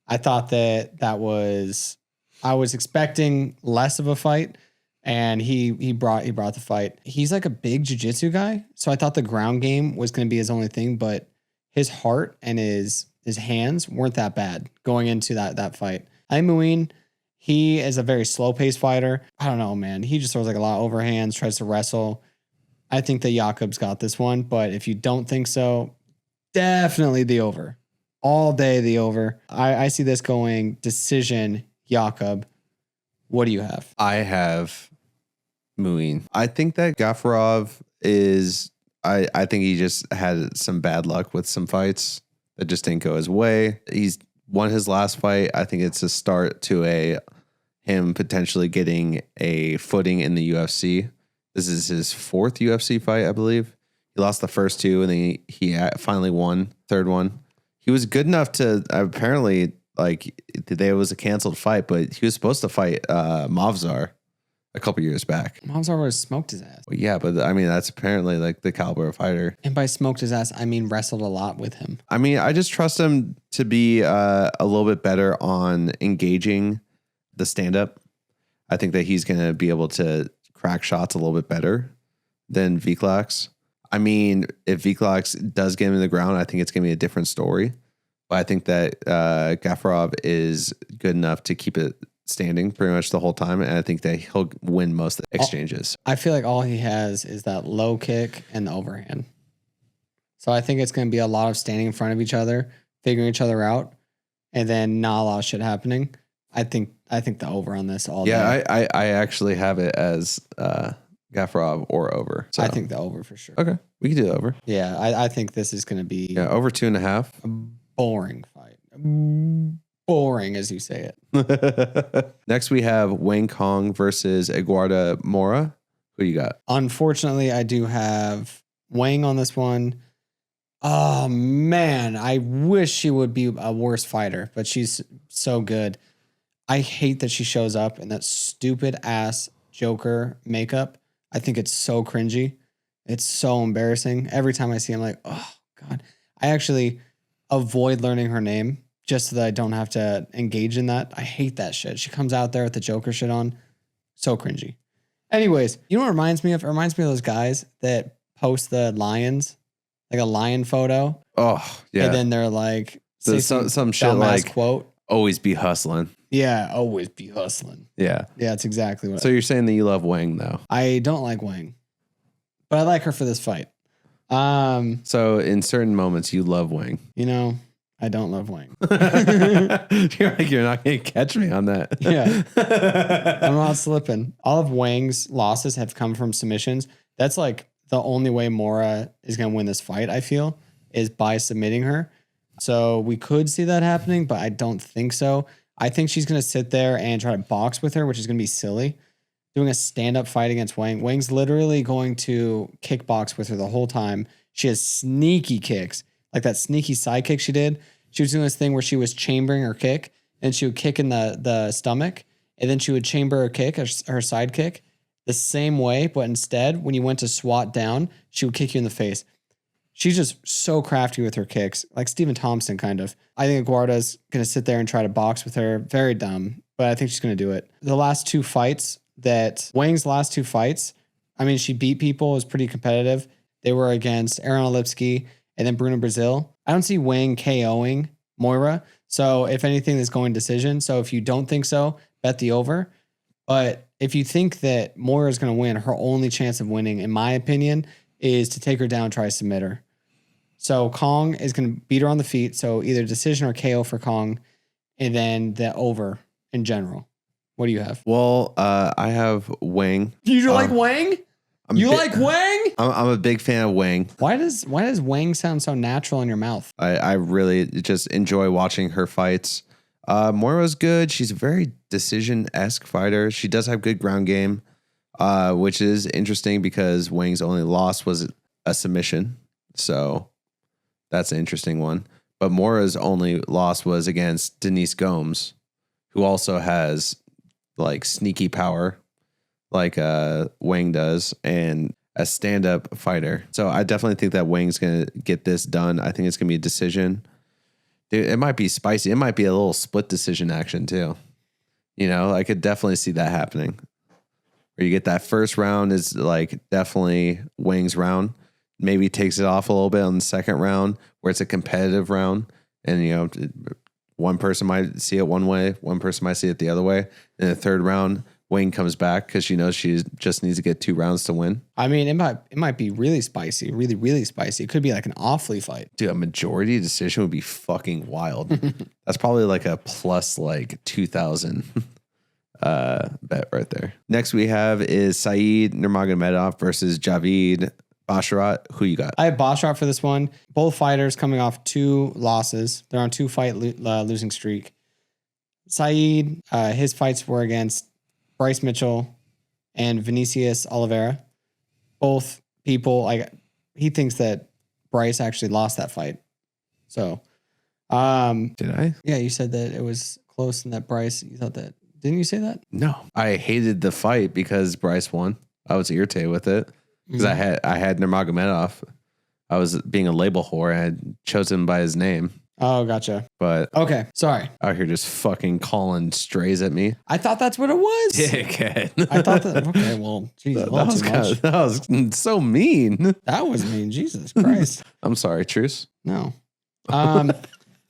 I thought I was expecting less of a fight. And he brought the fight. He's like a big jiu-jitsu guy. So I thought the ground game was going to be his only thing, but his heart and his hands weren't that bad going into that fight. I think Muin, he is a very slow-paced fighter. I don't know, man. He just throws like a lot of overhands, tries to wrestle. I think that Jakub's got this one, but if you don't think so, definitely the over. All day the over. I see this going decision Jakub. What do you have? I have Muin. I think that Gafarov is, I think he just had some bad luck with some fights that just didn't go his way. He's won his last fight. I think it's a start to him potentially getting a footing in the UFC. This is his 4th UFC fight, I believe. He lost the first 2 and then he finally won third one. He was good enough to apparently, like, it was a canceled fight, but he was supposed to fight Mavzar a couple years back. Mavzar would have smoked his ass. Well, yeah, but I mean, that's apparently like the caliber of fighter. And by smoked his ass, I mean wrestled a lot with him. I mean, I just trust him to be a little bit better on engaging the stand-up. I think that he's going to be able to crack shots a little bit better than Vikwac. I mean, if Viklox does get him in the ground, I think it's going to be a different story. But I think that Gafarov is good enough to keep it standing pretty much the whole time. And I think that he'll win most of the exchanges. I feel like all he has is that low kick and the overhand. So I think it's going to be a lot of standing in front of each other, figuring each other out, and then not a lot of shit happening. I think the over on this all day. Yeah, I actually have it as Gafarov or over. So. I think the over for sure. Okay, we can do the over. Yeah, I think this is going to be over 2.5. A boring fight. Boring, as you say it. Next, we have Wang Kong versus Eduardo Mora. Who you got? Unfortunately, I do have Wang on this one. Oh, man. I wish she would be a worse fighter, but she's so good. I hate that she shows up in that stupid ass Joker makeup. I think it's so cringy. It's so embarrassing. Every time I see it, I'm like, oh, God. I actually avoid learning her name just so that I don't have to engage in that. I hate that shit. She comes out there with the Joker shit on. So cringy. Anyways, you know what it reminds me of? It reminds me of those guys that post the lions, like a lion photo. Oh, yeah. And then they're like, some shit like, quote. Always be hustling. Yeah, always be hustling. Yeah. Yeah, that's exactly what. So you're saying that you love Wang, though? I don't like Wang, but I like her for this fight. So in certain moments, you love Wang. You know, I don't love Wang. You're not going to catch me on that. Yeah. I'm not slipping. All of Wang's losses have come from submissions. That's like the only way Mora is going to win this fight, I feel, is by submitting her. So we could see that happening, but I don't think so. I think she's going to sit there and try to box with her, which is going to be silly. Doing a stand-up fight against Wang. Wang's literally going to kickbox with her the whole time. She has sneaky kicks, like that sneaky side kick she did. She was doing this thing where she was chambering her kick, and she would kick in the stomach, and then she would chamber her kick, her side kick, the same way, but instead, when you went to swat down, she would kick you in the face. She's just so crafty with her kicks, like Stephen Thompson kind of. I think Aguarda's going to sit there and try to box with her. Very dumb, but I think she's going to do it. Wang's last two fights, I mean, she beat people, it was pretty competitive. They were against Aaron Lipsky and then Bruno Brazil. I don't see Wang KOing Moira. So if anything, is going decision. So if you don't think so, bet the over. But if you think that Moira is going to win, her only chance of winning, in my opinion, is to take her down, try to submit her. So Kong is going to beat her on the feet. So either decision or KO for Kong, and then the over in general. What do you have? Well, I have Wang. You like Wang? Like Wang? I'm a big fan of Wang. Why does Wang sound so natural in your mouth? I really just enjoy watching her fights. Moira's good. She's a very decision-esque fighter. She does have good ground game, which is interesting because Wang's only loss was a submission. So that's an interesting one. But Moira's only loss was against Denise Gomes, who also has like sneaky power like Wang does and a stand-up fighter. So I definitely think that Wang's going to get this done. I think it's going to be a decision. Dude, it might be spicy. It might be a little split decision action too. You know, I could definitely see that happening. Where you get that first round is like definitely Wang's round. Maybe takes it off a little bit on the second round where it's a competitive round. And, you know, one person might see it one way. One person might see it the other way. In the third round, Wang comes back because she knows she just needs to get 2 rounds to win. I mean, it might be really spicy, really, really spicy. It could be like an awfully fight. Dude, a majority decision would be fucking wild. That's probably like a plus like 2,000 bet right there. Next we have is Saeed Nurmagomedov versus Javid Basharat. Who you got? I have Basharat for this one. Both fighters coming off 2 losses. They're on 2 fight losing streak. Saeed, his fights were against Bryce Mitchell and Vinicius Oliveira. Both people, like, he thinks that Bryce actually lost that fight. So, did I? Yeah, you said that it was close and that Bryce, you thought that. Didn't you say that? No, I hated the fight because Bryce won. I was irritated with it because I had Nurmagomedov. I was being a label whore. I had chosen him by his name. Oh, gotcha. But Okay, sorry. out here just fucking calling strays at me. I thought that's what it was. Dickhead. I thought that. Okay, well, geez, that, a little too much. that was so mean. That was mean. Jesus Christ. I'm sorry, Truce. No.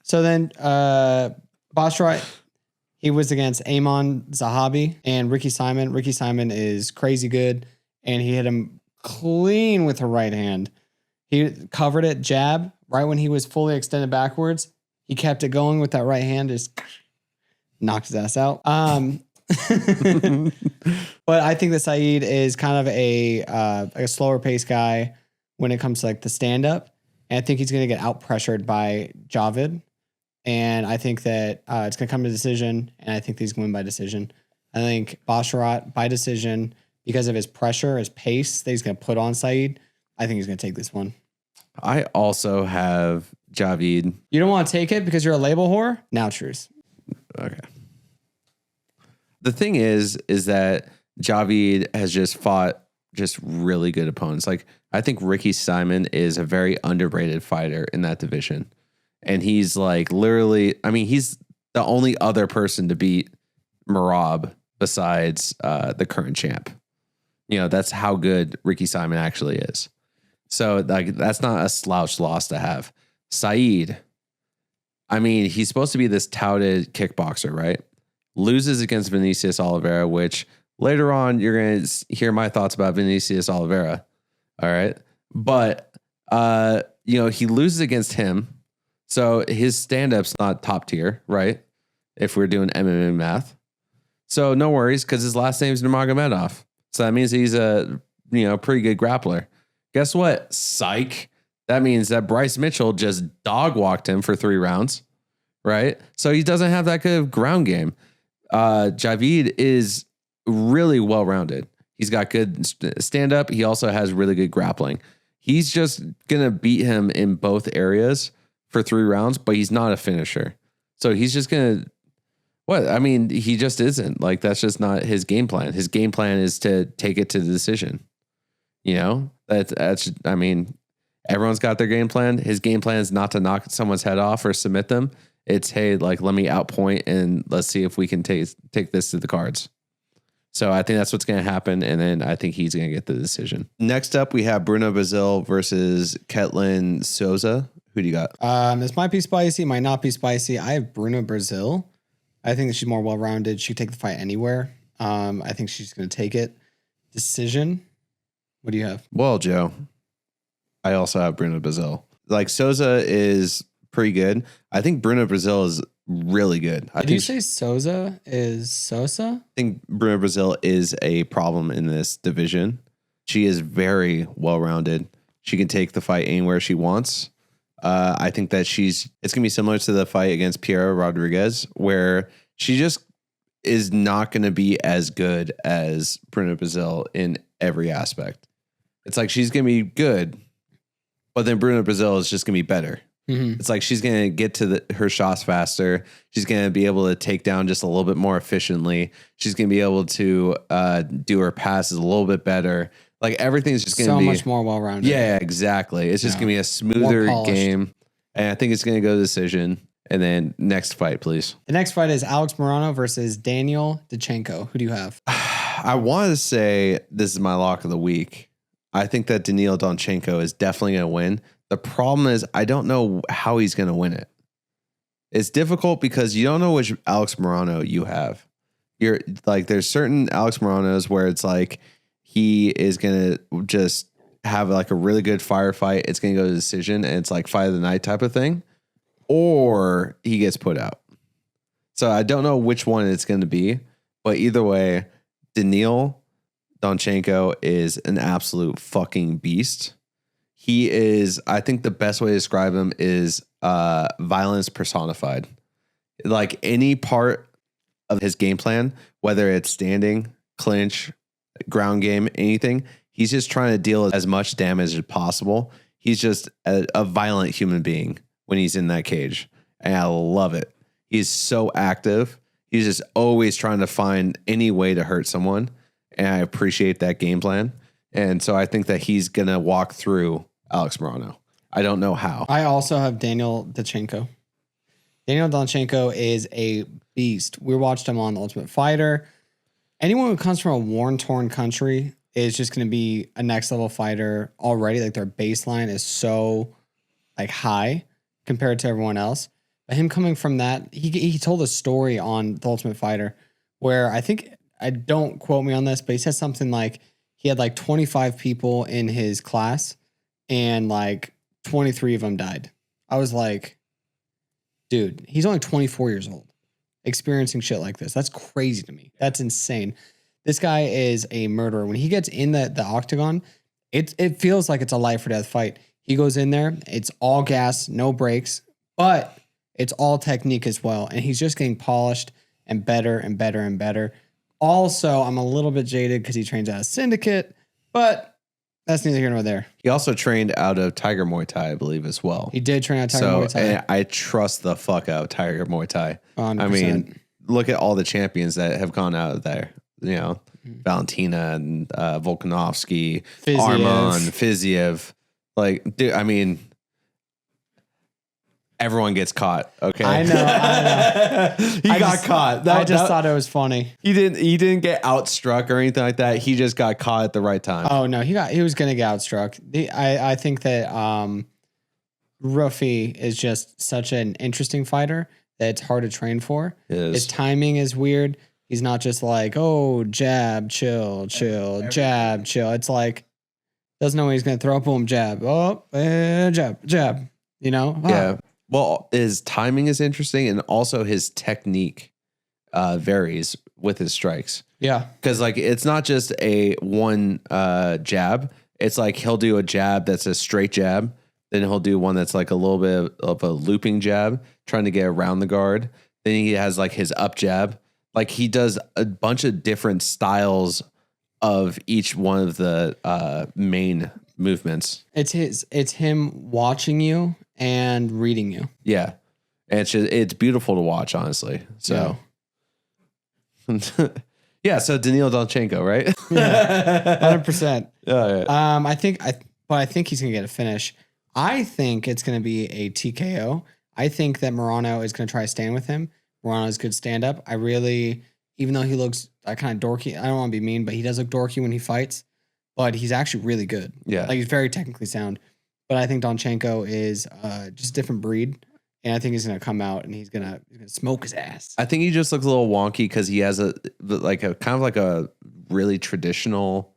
So then, Basharat, he was against Amon Zahabi and Ricky Simon. Ricky Simon is crazy good, and he hit him clean with a right hand. He covered it, jab, right when he was fully extended backwards. He kept it going with that right hand, just knocked his ass out. But I think that Saeed is kind of a slower pace guy when it comes to like the stand up. And I think he's going to get out pressured by Javid. And I think that it's going to come to decision. And I think he's going to win by decision. I think Basharat by decision because of his pressure, his pace that he's going to put on Saeed. I think he's going to take this one. I also have Javid. You don't want to take it because you're a label whore? Now, Truce. Okay. The thing is that Javid has just fought just really good opponents. Like, I think Ricky Simon is a very underrated fighter in that division. And he's like literally, I mean, he's the only other person to beat Merab besides the current champ. You know, that's how good Ricky Simon actually is. So like, that's not a slouch loss to have. Saeed, I mean, he's supposed to be this touted kickboxer, right? Loses against Vinicius Oliveira, which later on you're going to hear my thoughts about Vinicius Oliveira. All right. But, you know, he loses against him. So his stand-up's not top tier, right? If we're doing MMA math. So no worries, because his last name's Nurmagomedov. So that means he's a, you know, pretty good grappler. Guess what? Psych. That means that Bryce Mitchell just dog walked him for 3 rounds, right? So he doesn't have that good of ground game. Javid is really well-rounded. He's got good stand-up. He also has really good grappling. He's just going to beat him in both areas for 3 rounds, but he's not a finisher. So he's just going to, what? I mean, he just isn't. Like, that's just not his game plan. His game plan is to take it to the decision. You know, that's, I mean, everyone's got their game plan. His game plan is not to knock someone's head off or submit them. It's, hey, like, let me outpoint and let's see if we can take this to the cards. So I think that's what's going to happen. And then I think he's going to get the decision. Next up, we have Bruno Brazil versus Ketlin Souza. Who do you got? This might be spicy, might not be spicy. I have Bruno Brazil. I think that she's more well-rounded. She can take the fight anywhere. I think she's going to take it. Decision. What do you have? Well, Joe, I also have Bruno Brazil. Like, Souza is pretty good. I think Bruno Brazil is really good. Did you say Souza is Sosa? I think Bruno Brazil is a problem in this division. She is very well-rounded. She can take the fight anywhere she wants. I think that it's going to be similar to the fight against Piera Rodriguez, where she just is not going to be as good as Bruno Brazil in every aspect. It's like she's going to be good, but then Bruno Brazil is just going to be better. Mm-hmm. It's like she's going to get to her shots faster. She's going to be able to take down just a little bit more efficiently. She's going to be able to do her passes a little bit better. Like, everything's just going to be so much more well-rounded. Yeah, exactly. It's just going to be a smoother game. And I think it's going to go to decision. And then next fight, please. The next fight is Alex Morano versus Daniel Dachenko. Who do you have? I want to say this is my lock of the week. I think that Daniil Donchenko is definitely going to win. The problem is I don't know how he's going to win it. It's difficult because you don't know which Alex Morano you have. You're like, there's certain Alex Moranos where it's like he is going to just have like a really good firefight. It's going to go to decision and it's like fight of the night type of thing. Or he gets put out. So I don't know which one it's going to be. But either way, Daniil Donchenko is an absolute fucking beast. He is, I think the best way to describe him is violence personified. Like, any part of his game plan, whether it's standing, clinch, ground game, anything, he's just trying to deal as much damage as possible. He's just a violent human being when he's in that cage. And I love it. He's so active. He's just always trying to find any way to hurt someone. And I appreciate that game plan. And so I think that he's going to walk through Alex Morano. I don't know how. I also have Daniel Dachenko. Daniel Danchenko is a beast. We watched him on The Ultimate Fighter. Anyone who comes from a war-torn country is just going to be a next level fighter already. Like their baseline is so like high compared to everyone else. But him coming from that, he told a story on The Ultimate Fighter where I don't quote me on this, but he said something like he had like 25 people in his class and like 23 of them died. I was like, dude, he's only 24 years old experiencing shit like this. That's crazy to me. That's insane. This guy is a murderer. When he gets in the octagon, it feels like it's a life or death fight. He goes in there, it's all gas, no brakes, but it's all technique as well. And he's just getting polished and better and better and better. Also, I'm a little bit jaded because he trains out of Syndicate, but that's neither here nor there. He also trained out of Tiger Muay Thai, I believe, as well. He did train out of Tiger Muay Thai. And I trust the fuck out of Tiger Muay Thai. 100%. I mean, look at all the champions that have gone out of there. You know, Valentina and Volkanovski, Arman, Fiziev. Like, dude, I mean, everyone gets caught. Okay, I know. He got caught. I just thought it was funny. He didn't get outstruck or anything like that. He just got caught at the right time. Oh no, he was gonna get outstruck. I think that Ruffy is just such an interesting fighter that it's hard to train for. His timing is weird. He's not just like, oh, jab, chill, jab, chill. It's like, doesn't know when he's going to throw, boom, jab. Oh, jab, you know? Yeah. Well, his timing is interesting, and also his technique varies with his strikes. Yeah. Because, like, it's not just a one jab. It's like he'll do a jab that's a straight jab. Then he'll do one that's like a little bit of a looping jab, trying to get around the guard. Then he has like his up jab. Like he does a bunch of different styles of each one of the main movements. It's him watching you and reading you. Yeah. And it's beautiful to watch, honestly. So yeah, so Daniil Danchenko, right? Yeah. 100%. Yeah. I think he's gonna get a finish. I think it's gonna be a TKO. I think that Morano is gonna try to stand with him. Morano's good stand up. I really, even though he looks kind of dorky, I don't want to be mean, but he does look dorky when he fights, but he's actually really good. Yeah. Like he's very technically sound, but I think Danchenko is just a different breed. And I think he's going to come out and he's going to smoke his ass. I think he just looks a little wonky because he has a kind of like a really traditional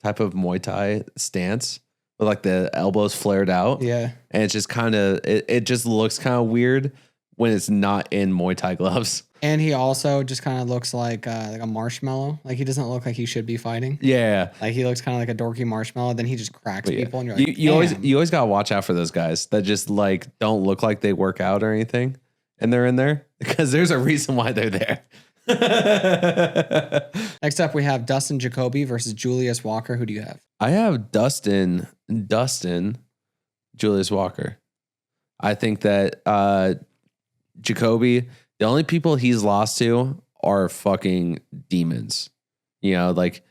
type of Muay Thai stance with like the elbows flared out. Yeah. And it's just kind of, it just looks kind of weird when it's not in Muay Thai gloves. And he also just kind of looks like a marshmallow. Like he doesn't look like he should be fighting. Yeah. Like he looks kind of like a dorky marshmallow. Then he just cracks people. And you're like, you always got to watch out for those guys that just like don't look like they work out or anything. And they're in there because there's a reason why they're there. Next up, we have Dustin Jacoby versus Julius Walker. Who do you have? I have Dustin Julius Walker. I think that Jacoby, the only people he's lost to are fucking demons. You know, like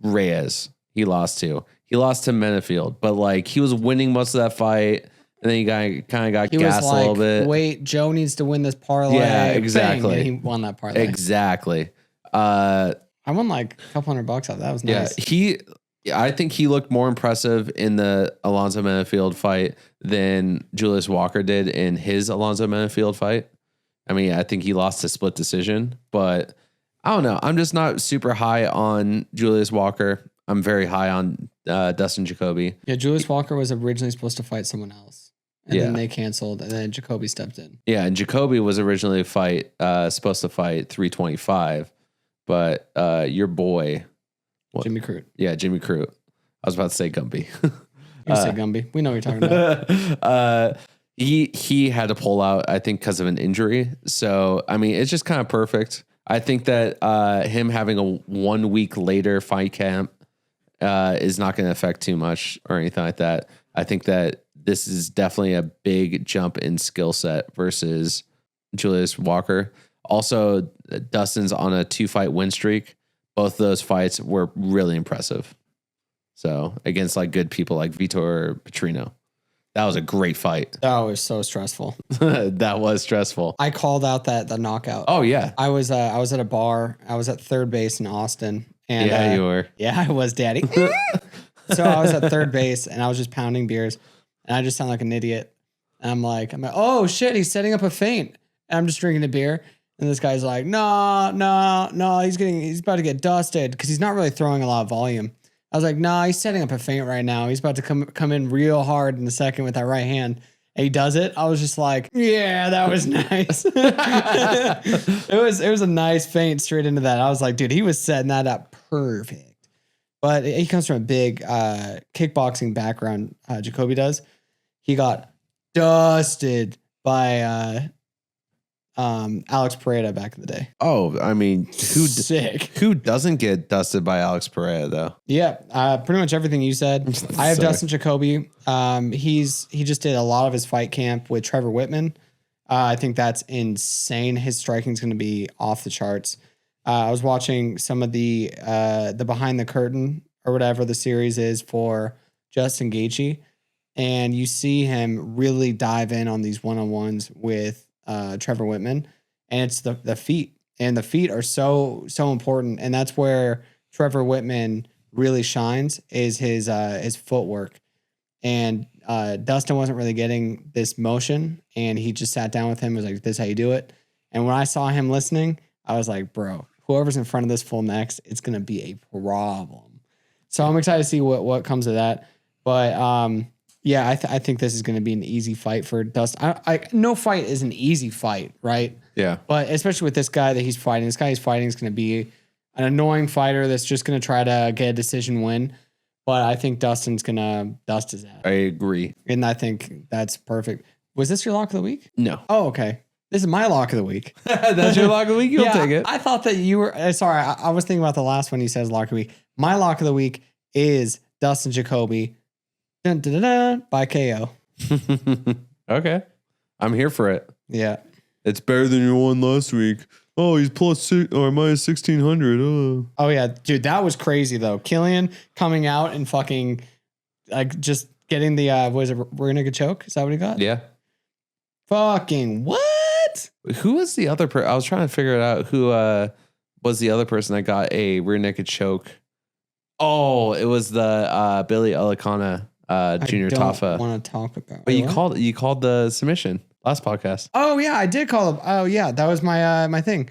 Reyes, he lost to. He lost to Menefield, but like he was winning most of that fight. And then he kind of got gassed a little bit. Wait, Joe needs to win this parlay. Yeah, exactly. Bang, and he won that parlay. Exactly. I won like a couple $100 off. That was nice. Yeah, I think he looked more impressive in the Alonzo Menefield fight than Julius Walker did in his Alonzo Menefield fight. I mean, I think he lost a split decision, but I don't know. I'm just not super high on Julius Walker. I'm very high on Dustin Jacoby. Yeah, Julius Walker was originally supposed to fight someone else. And then they canceled, and then Jacoby stepped in. Yeah, and Jacoby was originally supposed to fight 325, but your boy... Jimmy Crute. Yeah, Jimmy Crute. I was about to say Gumby. You say Gumby. We know what you're talking about. He had to pull out, I think, because of an injury. So, I mean, it's just kind of perfect. I think that him having a 1 week later fight camp is not going to affect too much or anything like that. I think that this is definitely a big jump in skill set versus Julius Walker. Also, Dustin's on a 2-fight win streak. Both of those fights were really impressive. So against like good people like Vitor Petrino, That was a great fight. That was so stressful. That was stressful. I called out the knockout. Oh yeah. I was at a bar. I was at third base in Austin. And Yeah, you were. Yeah, I was, daddy. So I was at third base and I was just pounding beers and I just sound like an idiot. And I'm like, oh shit, he's setting up a feint. And I'm just drinking a beer. And this guy's like, no, he's about to get dusted because he's not really throwing a lot of volume. I was like, nah, he's setting up a feint right now. He's about to come in real hard in the second with that right hand. And he does it. I was just like, yeah, that was nice. It was a nice feint straight into that. I was like, dude, he was setting that up perfect. But he comes from a big kickboxing background. Jacoby does. He got dusted by Alex Pereira back in the day. Oh, I mean, Sick. Who doesn't get dusted by Alex Pereira though? Yeah, pretty much everything you said. I have Dustin Jacoby. He just did a lot of his fight camp with Trevor Whitman. I think that's insane. His striking is going to be off the charts. I was watching some of the behind the curtain or whatever the series is for Justin Gaethje, and you see him really dive in on these one-on-ones with Trevor Whitman, and it's the feet, and the feet are so important, and that's where Trevor Whitman really shines is his footwork. And Dustin wasn't really getting this motion, and he just sat down with him and was like, "This is how you do it." And when I saw him listening, I was like, "Bro, whoever's in front of this fool next, it's gonna be a problem." So I'm excited to see what comes of that. But yeah, I think this is going to be an easy fight for Dustin. No fight is an easy fight, right? Yeah. But especially with this guy that he's fighting, is going to be an annoying fighter that's just going to try to get a decision win. But I think Dustin's going to dust his ass. I agree. And I think that's perfect. Was this your lock of the week? No. Oh, okay. This is my lock of the week. That's your lock of the week? You'll take it. I thought that you were... sorry, I was thinking about the last one you said is lock of the week. My lock of the week is Dustin Jacoby. Dun, dun, dun, dun, by KO. Okay. I'm here for it. Yeah. It's better than your one last week. Oh, he's plus six or minus 1,600. Oh, yeah. Dude, that was crazy, though. Killian coming out and fucking like just getting the, was it rear naked choke? Is that what he got? Yeah. Fucking what? Who was the other person? I was trying to figure it out. Who was the other person that got a rear naked choke? Oh, it was the Billy Alicana. Junior Tafa. I don't want to talk about. But you called the submission last podcast. Oh yeah, I did call him. Oh yeah, that was my my thing.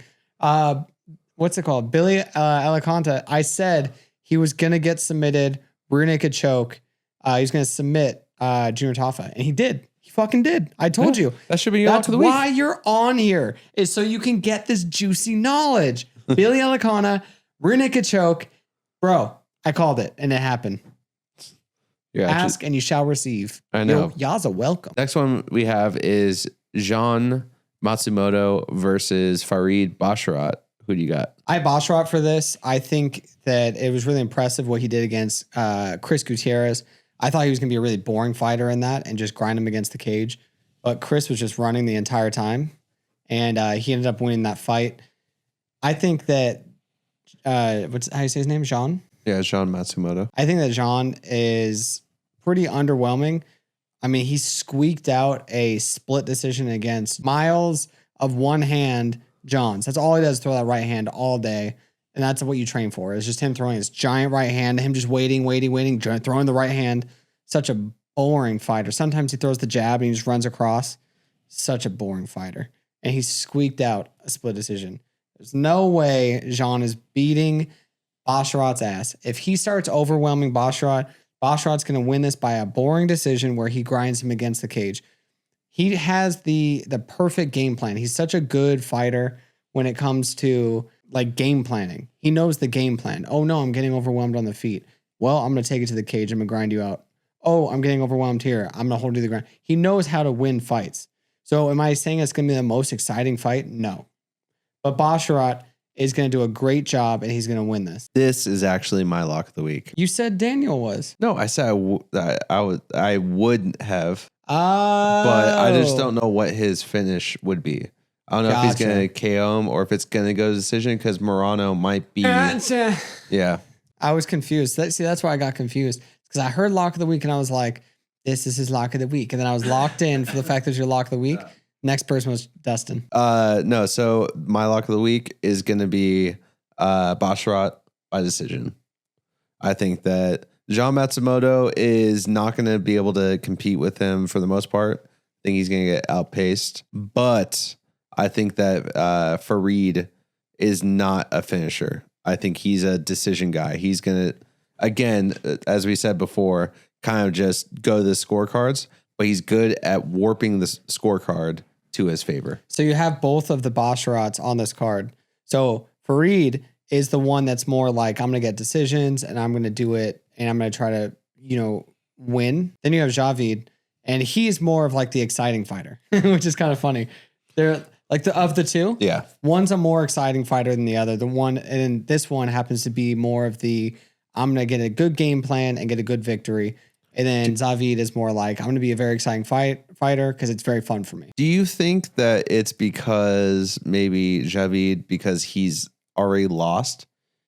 What's it called? Billy Alicanta. I said he was gonna get submitted rear naked choke. He was gonna submit Junior Tafa, and he did. He fucking did. I told you. That should be your lock of the week. That's why you're on here, is so you can get this juicy knowledge. Billy Alicana, rear naked choke, bro. I called it, and it happened. Ask and you shall receive. I know. Y'all's a welcome. Next one we have is Jean Matsumoto versus Farid Basharat. Who do you got? I have Basharat for this. I think that it was really impressive what he did against Chris Gutierrez. I thought he was going to be a really boring fighter in that and just grind him against the cage. But Chris was just running the entire time. And he ended up winning that fight. I think that, how do you say his name? Jean? Yeah, Jean Matsumoto. I think that Jean is pretty underwhelming. I mean, he squeaked out a split decision against Miles of one hand Johns. That's all he does, throw that right hand all day. And that's what you train for. It's just him throwing his giant right hand, him just waiting, throwing the right hand. Such a boring fighter. Sometimes he throws the jab and he just runs across. Such a boring fighter. And he squeaked out a split decision. There's no way Jean is beating Basharat's ass. If he starts overwhelming Basharat's going to win this by a boring decision where he grinds him against the cage. He has the perfect game plan. He's such a good fighter when it comes to like game planning. He knows the game plan. Oh no, I'm getting overwhelmed on the feet. Well, I'm going to take it to the cage. I'm going to grind you out. Oh, I'm getting overwhelmed here. I'm going to hold you to the ground. He knows how to win fights. So am I saying it's going to be the most exciting fight? No. But Basharat is going to do a great job, and he's going to win this. This is actually my lock of the week. You said Daniel was. No, I said I wouldn't have. Oh. But I just don't know what his finish would be. I don't know if he's going to KO him or if it's going to go to decision because Morano might be. Yeah. I was confused. See, that's why I got confused. Because I heard lock of the week, and I was like, this is his lock of the week. And then I was locked in for the fact that it's your lock of the week. Next person was Dustin. No, so my lock of the week is going to be Basharat by decision. I think that Jean Matsumoto is not going to be able to compete with him for the most part. I think he's going to get outpaced. But I think that Farid is not a finisher. I think he's a decision guy. He's going to, again, as we said before, kind of just go to the scorecards, but he's good at warping the scorecard to his favor. So you have both of the Basharats on this card. So Farid is the one that's more like, I'm going to get decisions and I'm going to do it and I'm going to try to, win. Then you have Javid, and he's more of like the exciting fighter, which is kind of funny. They're like of the two. Yeah. One's a more exciting fighter than the other. And this one happens to be more of the, I'm going to get a good game plan and get a good victory. And then Javid is more like, I'm going to be a very exciting fighter because it's very fun for me. Do you think that it's because maybe Javid, because he's already lost,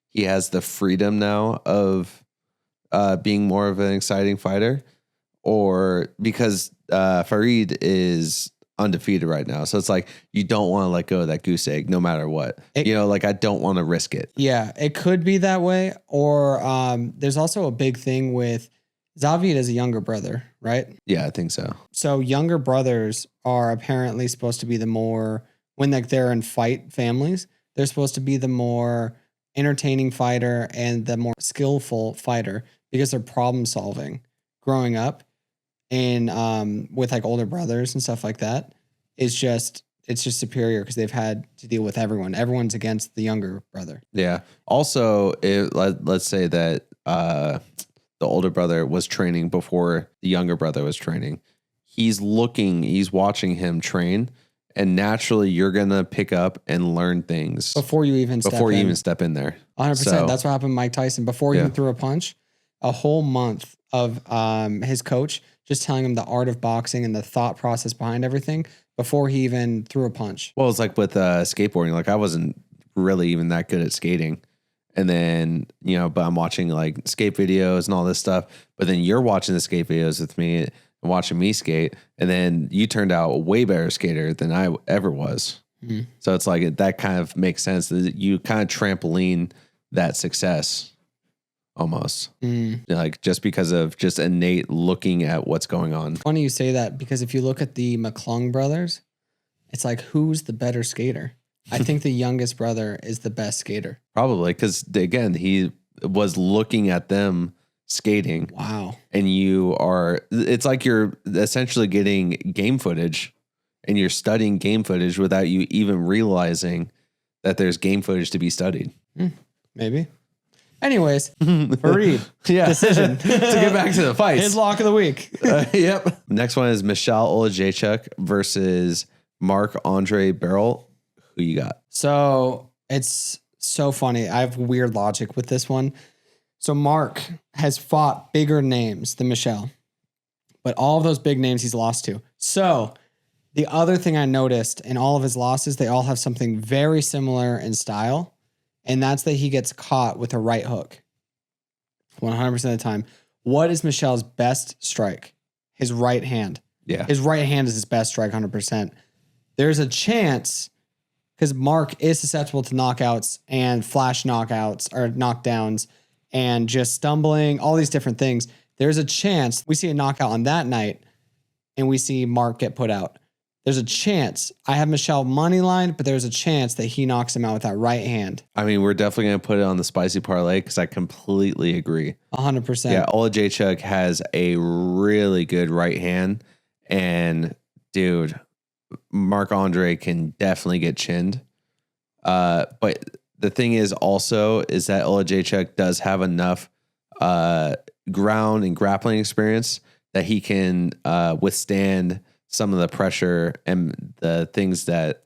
he has the freedom now of being more of an exciting fighter, or because Farid is undefeated right now? So it's like, you don't want to let go of that goose egg no matter what. I don't want to risk it. Yeah, it could be that way. Or there's also a big thing with Javid as a younger brother, right? Yeah, I think so. So younger brothers are apparently supposed to be the more, when they're in fight families, they're supposed to be the more entertaining fighter and the more skillful fighter because they're problem solving growing up and with like older brothers and stuff like that. It's just superior because they've had to deal with everyone. Everyone's against the younger brother. Yeah. Also, let's say that the older brother was training before the younger brother was training. He's watching him train, and naturally you're going to pick up and learn things before you even step in there. 100%. So, that's what happened to Mike Tyson. Before he even threw a punch, a whole month of his coach just telling him the art of boxing and the thought process behind everything before he even threw a punch. Well, it's like with skateboarding. Like I wasn't really even that good at skating. And then, but I'm watching like skate videos and all this stuff. But then you're watching the skate videos with me and watching me skate. And then you turned out a way better skater than I ever was. Mm-hmm. So it's like that kind of makes sense. You kind of trampoline that success almost. Like just because of just innate looking at what's going on. Funny you say that, because if you look at the McClung brothers, it's like, who's the better skater? I think the youngest brother is the best skater. Probably because, again, he was looking at them skating. Wow. And it's like you're essentially getting game footage and you're studying game footage without you even realizing that there's game footage to be studied. Maybe. Anyways, Farid, decision. To get back to the fights. His lock of the week. Yep. Next one is Michal Olajaychuk versus Marc-Andre Barrel. Who you got? So it's so funny. I have weird logic with this one. So Mark has fought bigger names than Michel, but all of those big names he's lost to. So the other thing I noticed in all of his losses, they all have something very similar in style. And that's that he gets caught with a right hook 100% of the time. What is Michel's best strike? His right hand. Yeah. His right hand is his best strike 100%. There's a chance, because Mark is susceptible to knockouts and flash knockouts or knockdowns and just stumbling, all these different things. There's a chance we see a knockout on that night and we see Mark get put out. There's a chance. I have Michel money line, but there's a chance that he knocks him out with that right hand. I mean, we're definitely going to put it on the spicy parlay because I completely agree. 100%. Yeah, Olajaychuk has a really good right hand. And, dude, Marc-Andre can definitely get chinned. But the thing is also is that Olajaychuk does have enough ground and grappling experience that he can withstand some of the pressure and the things that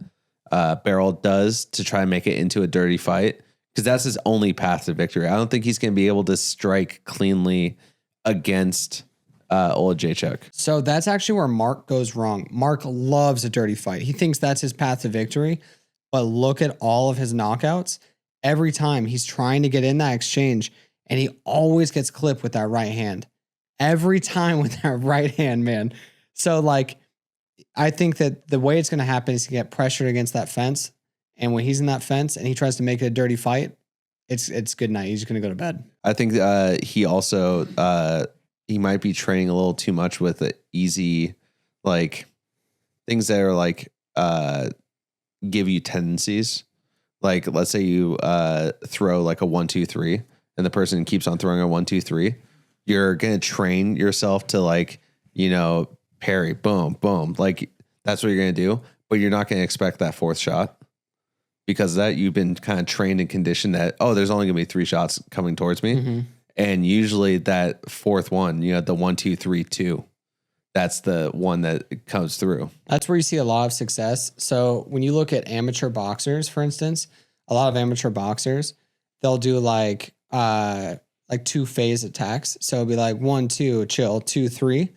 Barrel does to try and make it into a dirty fight, because that's his only path to victory. I don't think he's going to be able to strike cleanly against Olajaychuk. So that's actually where Mark goes wrong. Mark loves a dirty fight. He thinks that's his path to victory, but look at all of his knockouts. Every time he's trying to get in that exchange, and he always gets clipped with that right hand. every time with that right hand, man. So like, I think that the way it's going to happen is to get pressured against that fence. And when he's in that fence and he tries to make it a dirty fight, it's good night. He's just going to go to bed. I think he also he might be training a little too much with the easy, like things that are like give you tendencies. Like let's say you throw like a 1-2-3 and the person keeps on throwing a 1-2-3. You're going to train yourself to like, parry, boom, boom. Like that's what you're going to do, but you're not going to expect that fourth shot. Because of that, you've been kind of trained and conditioned that, there's only going to be 3 shots coming towards me. Mm-hmm. And usually that fourth one, the 1-2-3-2, that's the one that comes through. That's where you see a lot of success. So when you look at amateur boxers, for instance, a lot of amateur boxers, they'll do like 2-phase attacks. So it'll be like 1-2, chill, 2-3.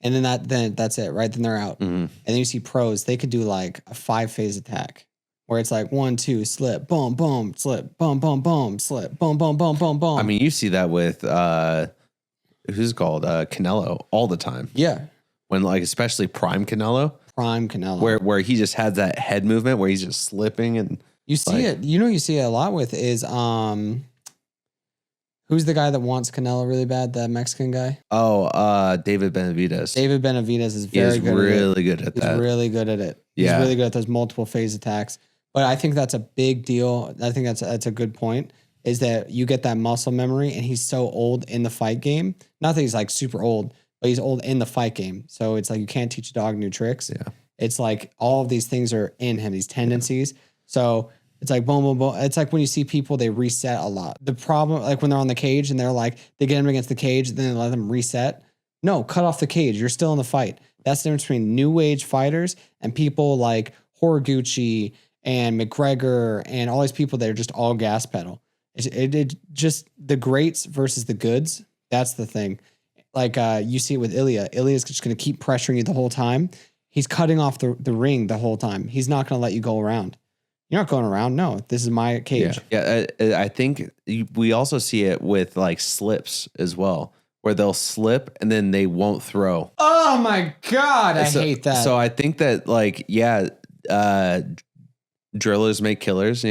And then that's it, right? Then they're out. Mm-hmm. And then you see pros, they could do like a 5-phase attack. Where it's like 1-2, slip, boom, boom, slip, boom, boom, boom, slip, boom, boom, boom, boom, boom. I mean, you see that with who's called Canelo all the time. Yeah, when like especially prime Canelo, where he just had that head movement where he's just slipping and you see it. You see it a lot with is who's the guy that wants Canelo really bad? The Mexican guy. David Benavidez. David Benavidez is very good. Really good at that. He's really good at it. He's really good at those multiple phase attacks. But I think that's a big deal. I think that's a good point, is that you get that muscle memory, and he's so old in the fight game. Not that he's like super old, but he's old in the fight game. So it's like you can't teach a dog new tricks. Yeah. It's like all of these things are in him, these tendencies. Yeah. So it's like boom, boom, boom. It's like when you see people, they reset a lot. The problem, like when they're on the cage and they're like, they get them against the cage, then they let them reset. No, cut off the cage. You're still in the fight. That's the difference between new age fighters and people like Horiguchi and McGregor and all these people that are just all gas pedal. It just the greats versus the goods. That's the thing. Like you see it with Ilya. Ilya's just going to keep pressuring you the whole time. He's cutting off the ring the whole time. He's not going to let you go around. You're not going around. No, this is my cage. Yeah, I think we also see it with like slips as well, where they'll slip and then they won't throw. Oh my God, I hate that. So I think that like, drillers make killers,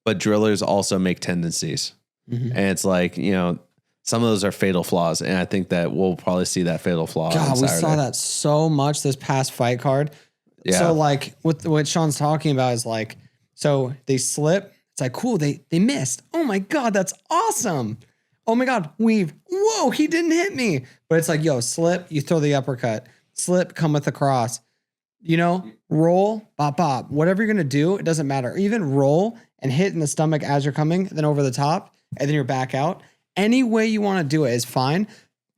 but drillers also make tendencies. Mm-hmm. And it's like, some of those are fatal flaws. And I think that we'll probably see that fatal flaw. God, we saw that so much this past fight card. Yeah. So like what Sean's talking about is like, so they slip. It's like, cool. They missed. Oh my God, that's awesome. Oh my God, weave. Whoa, he didn't hit me. But it's like, slip, you throw the uppercut. Slip, come with the cross. Roll, bop, bop. Whatever you're going to do, it doesn't matter. Even roll and hit in the stomach as you're coming, then over the top, and then you're back out. Any way you want to do it is fine.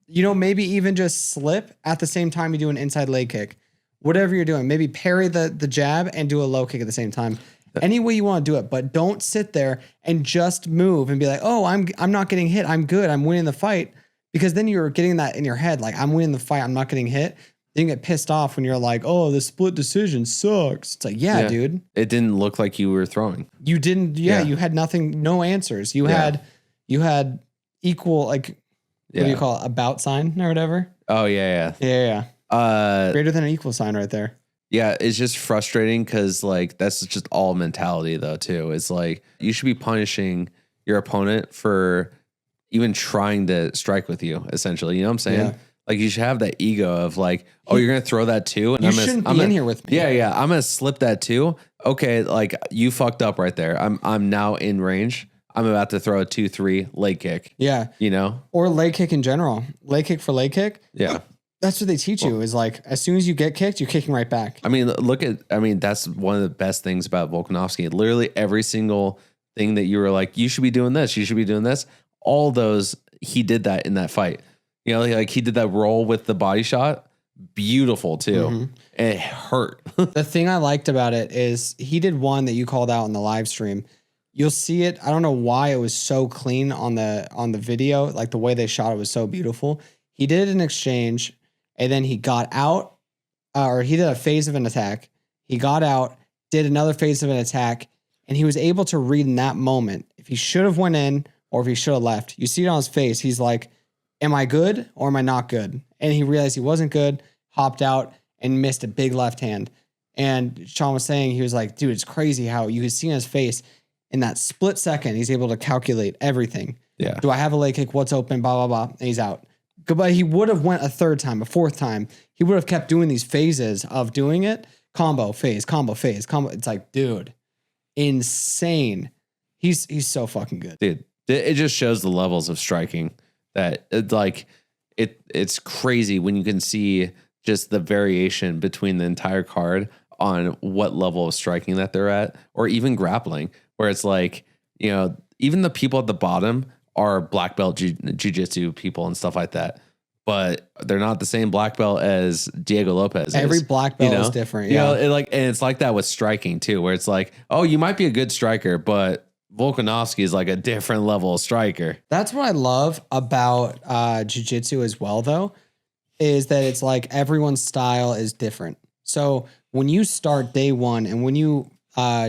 Maybe even just slip at the same time you do an inside leg kick. Whatever you're doing, maybe parry the jab and do a low kick at the same time. Any way you want to do it, but don't sit there and just move and be like, oh, I'm not getting hit. I'm good. I'm winning the fight. Because then you're getting that in your head. Like, I'm winning the fight. I'm not getting hit. Then you get pissed off when you're like, oh, the split decision sucks. It's like, yeah, dude. It didn't look like you were throwing. You didn't. Yeah. You had nothing, no answers. You had equal, like, what do you call it? About sign or whatever. Oh, yeah. Greater than an equal sign right there. Yeah, it's just frustrating because like that's just all mentality though too. It's like you should be punishing your opponent for even trying to strike with you, essentially. You know what I'm saying? Yeah. Like you should have that ego of like, oh, you're gonna throw that too, and I'm in here with me. Yeah, I'm gonna slip that too. Okay, like you fucked up right there. I'm now in range. I'm about to throw a 2-3 leg kick. Yeah, or leg kick in general. Leg kick for leg kick. Yeah. That's what they teach you is like, as soon as you get kicked, you're kicking right back. I mean, that's one of the best things about Volkanovski. Literally every single thing that you were like, you should be doing this. You should be doing this. All those, he did that in that fight. Like he did that roll with the body shot. Beautiful too. Mm-hmm. And it hurt. The thing I liked about it is he did one that you called out in the live stream. You'll see it. I don't know why it was so clean on the video. Like the way they shot it was so beautiful. He did an exchange. And then he got out, or he did a phase of an attack. He got out, did another phase of an attack, and he was able to read in that moment if he should have went in or if he should have left. You see it on his face. He's like, am I good or am I not good? And he realized he wasn't good, hopped out and missed a big left hand. And Sean was saying, he was like, dude, it's crazy how you could see in his face in that split second, he's able to calculate everything. Yeah. Do I have a leg kick? What's open? Blah, blah, blah. And he's out. But he would have went a third time, a fourth time. He would have kept doing these phases of doing it. Combo, phase, combo, phase, combo. It's like, dude, insane. He's so fucking good. Dude, it just shows the levels of striking that it's crazy when you can see just the variation between the entire card on what level of striking that they're at, or even grappling, where it's like, you know, even the people at the bottom are black belt jiu-jitsu people and stuff like that, but they're not the same black belt as Diego Lopez. Every black belt is different. Yeah. You know, and it's like that with striking too, where it's like, oh, you might be a good striker, but Volkanovski is like a different level of striker. That's what I love about jiu-jitsu as well, though, is that it's like everyone's style is different. So when you start day one and when you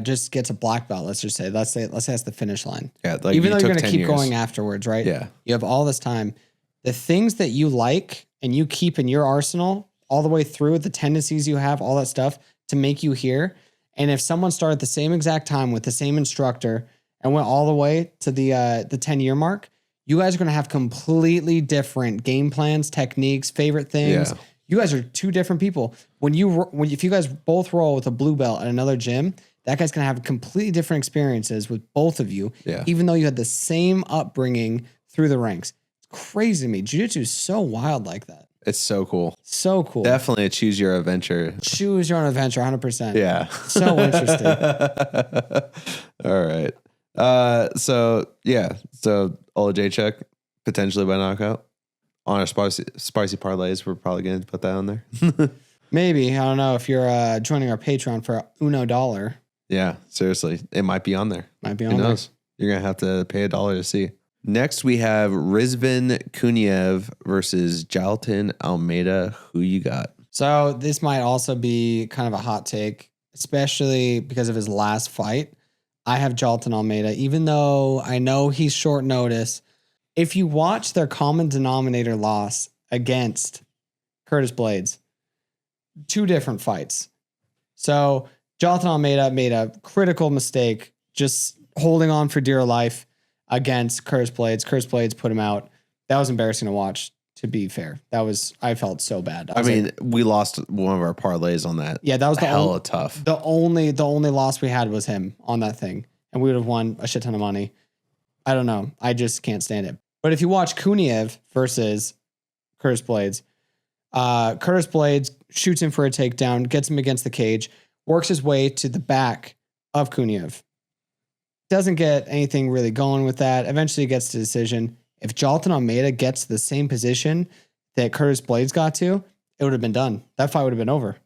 just get to black belt, let's say that's the finish line. Yeah, like even though you're going to keep going afterwards, right? Yeah. You have all this time. The things that you like and you keep in your arsenal all the way through, the tendencies you have, all that stuff to make you here. And if someone started the same exact time with the same instructor and went all the way to the 10-year mark, you guys are going to have completely different game plans, techniques, favorite things. Yeah. You guys are two different people. If you guys both roll with a blue belt at another gym, that guy's going to have completely different experiences with both of you, even though you had the same upbringing through the ranks. It's crazy to me. Jiu-jitsu is so wild like that. It's so cool. So cool. Definitely a choose your adventure. Choose your own adventure, 100%. Yeah. So interesting. All right. So Olajaychuk potentially by knockout on our spicy parlays. We're probably going to put that on there. Maybe. I don't know if you're joining our Patreon for $1. Yeah, seriously. It might be on there. Might be Who on there. knows? You're going to have to pay $1 to see. Next, we have Rizvan Kuniev versus Jalton Almeida. Who you got? So this might also be kind of a hot take, especially because of his last fight. I have Jalton Almeida, even though I know he's short notice. If you watch their common denominator loss against Curtis Blades, two different fights. So Jalton Almeida made a critical mistake, just holding on for dear life against Curtis Blades. Curtis Blades put him out. That was embarrassing to watch, to be fair. I felt so bad. I mean, we lost one of our parlays on that. Yeah, that was hella tough. The only loss we had was him on that thing, and we would have won a shit ton of money. I don't know. I just can't stand it. But if you watch Kuniev versus Curtis Blades shoots him for a takedown, gets him against the cage, works his way to the back of Kuniev. Doesn't get anything really going with that. Eventually gets to decision. If Jalton Almeida gets to the same position that Curtis Blades got to, it would have been done. That fight would have been over.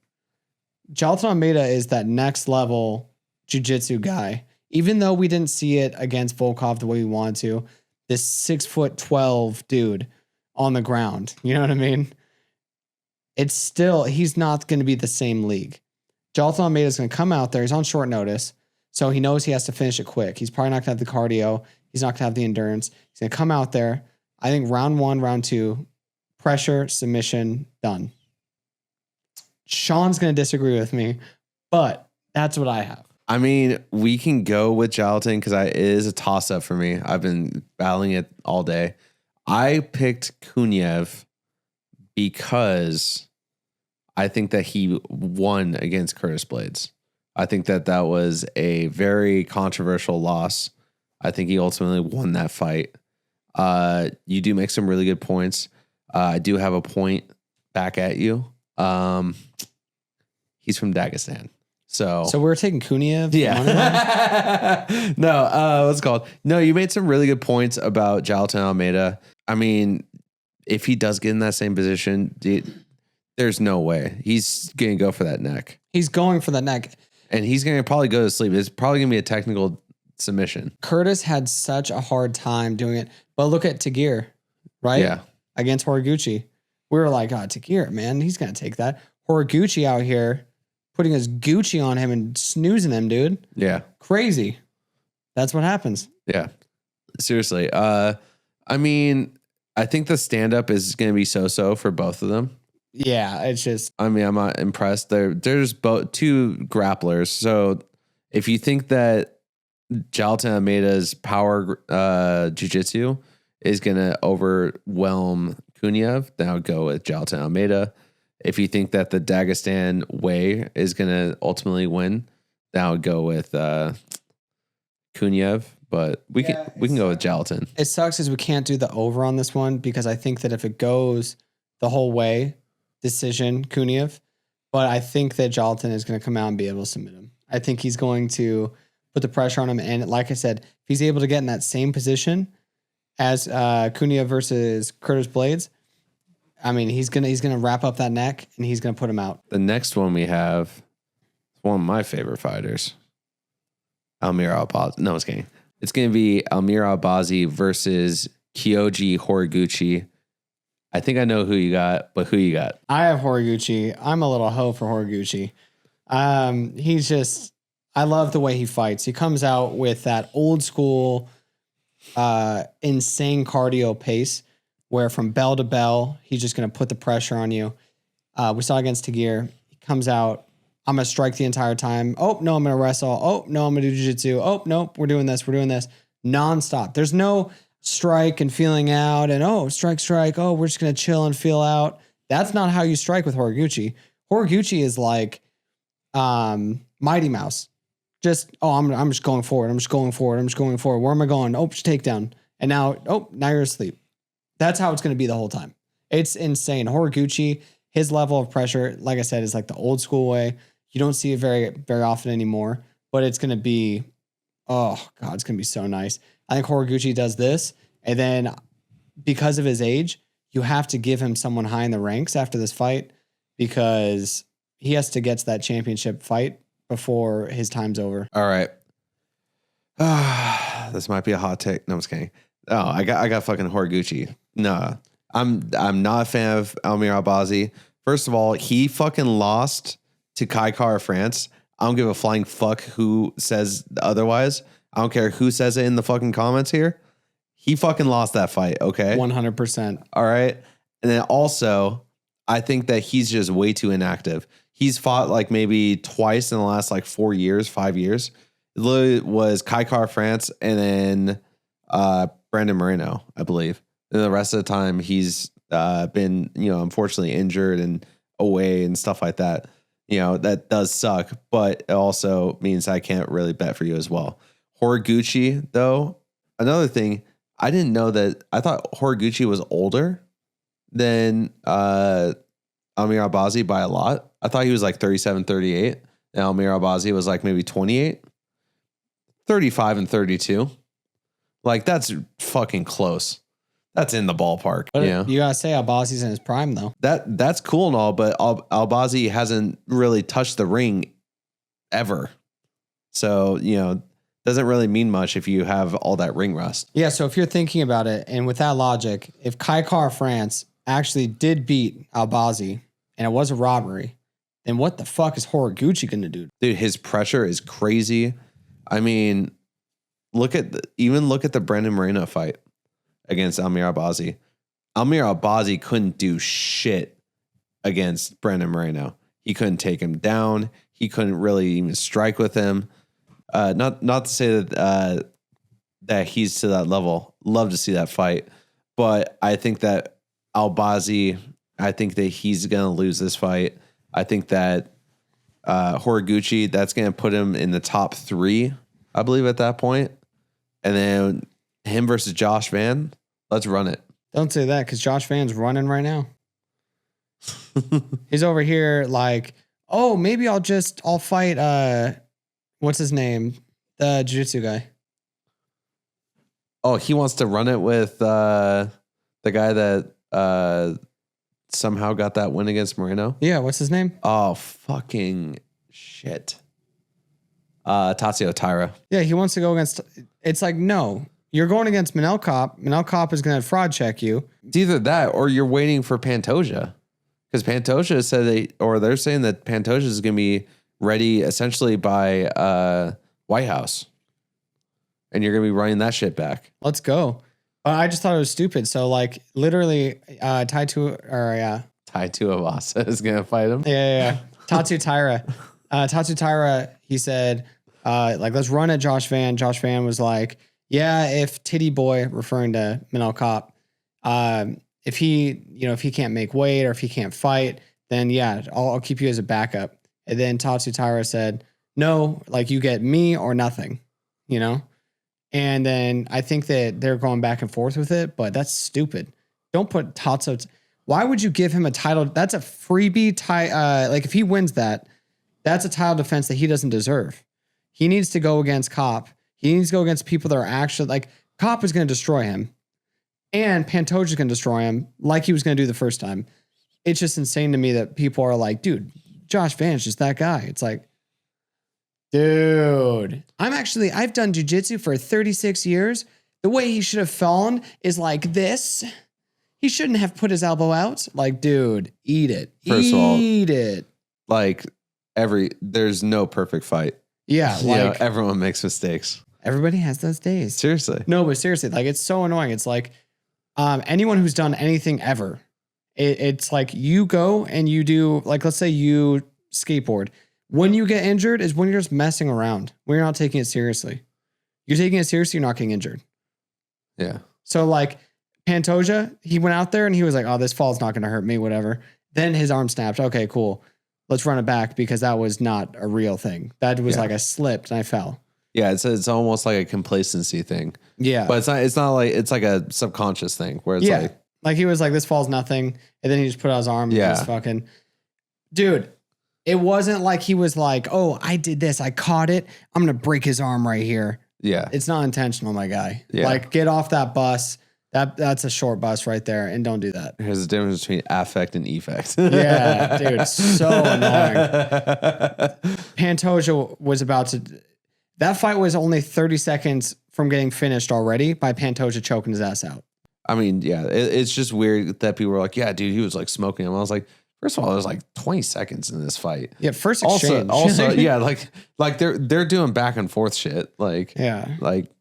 Jalton Almeida is that next level jiu-jitsu guy. Even though we didn't see it against Volkov the way we wanted to, this 6'12" dude on the ground. You know what I mean? It's still, he's not going to be the same league. Jalton Almeida is going to come out there. He's on short notice. So he knows he has to finish it quick. He's probably not going to have the cardio. He's not going to have the endurance. He's going to come out there. I think round 1, round 2, pressure, submission, done. Sean's going to disagree with me, but that's what I have. I mean, we can go with Jalton because it is a toss-up for me. I've been battling it all day. I picked Kuniev because I think that he won against Curtis Blades. I think that was a very controversial loss. I think he ultimately won that fight. You do make some really good points. I do have a point back at you. He's from Dagestan. So we're taking Kuniev? Yeah. No, what's it called? No, you made some really good points about Jalton Almeida. I mean, if he does get in that same position, there's no way. He's going to go for that neck. He's going for that neck. And he's going to probably go to sleep. It's probably going to be a technical submission. Curtis had such a hard time doing it. But look at Tagir, right? Yeah. Against Horiguchi. We were like, Tagir, man, he's going to take that. Horiguchi out here putting his Gucci on him and snoozing him, dude. Yeah. Crazy. That's what happens. Yeah. Seriously. I mean, I think the stand up is going to be so for both of them. Yeah, it's just. I mean, I'm not impressed. There's both two grapplers. So if you think that Jailton Almeida's power jiu-jitsu is going to overwhelm Kuniev, then I'll go with Jailton Almeida. If you think that the Dagestan way is going to ultimately win, then I would go with Kuniev. But we can go with Jailton. It sucks because we can't do the over on this one because I think that if it goes the whole way, decision Kuniev. But I think that Jailton is going to come out and be able to submit him. I think he's going to put the pressure on him. And like I said, if he's able to get in that same position as Kuniev versus Curtis Blades, I mean, he's gonna wrap up that neck and he's gonna put him out. The next one we have is one of my favorite fighters, Almir Albazi. No, it's kidding. It's gonna be Almir Albazi versus Kyoji Horiguchi. I think I know who you got, but who you got? I have Horiguchi. I'm a little hoe for Horiguchi. He's just, I love the way he fights. He comes out with that old school, insane cardio pace where from bell to bell, he's just going to put the pressure on you. We saw against Tagir. He comes out, I'm going to strike the entire time. Oh, no, I'm going to wrestle. Oh, no, I'm going to do jiu-jitsu. Oh, nope, we're doing this. Nonstop. There's no strike and feeling out and, oh, strike. Oh, we're just going to chill and feel out. That's not how you strike with Horiguchi. Horiguchi is like Mighty Mouse. Just, I'm just going forward. Where am I going? Oh, takedown. And now you're asleep. That's how it's going to be the whole time. It's insane. Horiguchi, his level of pressure, like I said, is like the old school way. You don't see it very, very often anymore, but it's going to be, oh God, it's going to be so nice. I think Horiguchi does this. And then because of his age, you have to give him someone high in the ranks after this fight because he has to get to that championship fight before his time's over. All right. This might be a hot take. No, I'm just kidding. Oh, I got fucking Horiguchi. No, I'm not a fan of Almir Albazi. First of all, he fucking lost to Kai Kara France. I don't give a flying fuck who says otherwise. I don't care who says it in the fucking comments here. He fucking lost that fight, okay? 100%. All right. And then also, I think that he's just way too inactive. He's fought like maybe twice in the last like 5 years. It literally was Kai Kara France and then Brandon Moreno, I believe. And the rest of the time he's been, unfortunately injured and away and stuff like that. That does suck, but it also means I can't really bet for you as well. Horiguchi, though, another thing, I didn't know that. I thought Horiguchi was older than Almir Albazi by a lot. I thought he was like 37, 38. And Almir Albazi was like maybe 28, 35 and 32. Like, that's fucking close. That's in the ballpark. But you gotta say Albazi's in his prime, though. That's cool and all, but Albazi hasn't really touched the ring ever. So, doesn't really mean much if you have all that ring rust. Yeah, so if you're thinking about it, and with that logic, if Kai Kara France actually did beat Albazi, and it was a robbery, then what the fuck is Horiguchi gonna do? Dude, his pressure is crazy. I mean, look at the Brandon Moreno fight against Almir Albazi. Almir Albazi couldn't do shit against Brandon Moreno. He couldn't take him down. He couldn't really even strike with him. Not to say that he's to that level. Love to see that fight, but I think that Albazi, I think that he's gonna lose this fight. I think that Horiguchi, that's gonna put him in the top 3, I believe, at that point. And then him versus Josh Van, let's run it. Don't say that because Josh Van's running right now. He's over here like, oh, maybe I'll fight. What's his name? The jiu-jitsu guy. Oh, he wants to run it with the guy that somehow got that win against Moreno. Yeah, what's his name? Oh, fucking shit. Tatsuo Taira. Yeah, he wants to go against. It's like, no, you're going against Manel Kopp. Manel Kopp is going to fraud check you. It's either that or you're waiting for Pantoja. Because Pantoja said they're saying that Pantoja is going to be ready essentially by White House. And you're going to be running that shit back. Let's go. I just thought it was stupid. So like literally, Tai Tuivasa is gonna fight him. Yeah. Tatu Taira, he said, like, let's run at Josh Van. Josh Van was like, yeah, if Titty Boy, referring to Manel Kopp, if he can't make weight or if he can't fight, then yeah, I'll keep you as a backup. And then Tatu Taira said, no, like you get me or nothing, you know? And then I think that they're going back and forth with it, but that's stupid. Don't put Tatsu. Why would you give him a title? That's a freebie. Like if he wins that, that's a title defense that he doesn't deserve. He needs to go against Kopp. He needs to go against people that are actually like Kopp is going to destroy him, and Pantoja is going to destroy him like he was going to do the first time. It's just insane to me that people are like, dude, Josh Van's just that guy. It's like, dude, I've done jiu-jitsu for 36 years. The way he should have fallen is like this. He shouldn't have put his elbow out. Like, dude, eat it. First of all, eat it. Like there's no perfect fight. Yeah. Like everyone makes mistakes. Everybody has those days. Seriously. No, but seriously, like it's so annoying. It's like anyone who's done anything ever, it's like you go and you do, like, let's say you skateboard. When you get injured is when you're just messing around, when you're not taking it seriously. You're taking it seriously, you're not getting injured. Yeah. So like Pantoja, he went out there and he was like, oh, this fall's not going to hurt me, whatever. Then his arm snapped. Okay, cool. Let's run it back because that was not a real thing. That was like I slipped and I fell. Yeah, it's almost like a complacency thing. Yeah. But it's not like, it's like a subconscious thing where it's like he was like, this fall's nothing. And then he just put out his arm. And just fucking, dude, it wasn't like he was like, oh, I did this. I caught it. I'm going to break his arm right here. Yeah. It's not intentional, my guy. Yeah. Like get off that bus. That's a short bus right there. And don't do that. There's a difference between affect and effect. Yeah, dude. So annoying. Pantoja was about to, that fight was only 30 seconds from getting finished already by Pantoja choking his ass out. I mean, yeah, it's just weird that people were like, yeah, dude, he was like smoking him. I was like, first of all, there's like 20 seconds in this fight. Yeah, first exchange. Also, yeah, like they're doing back and forth shit. Like, yeah, like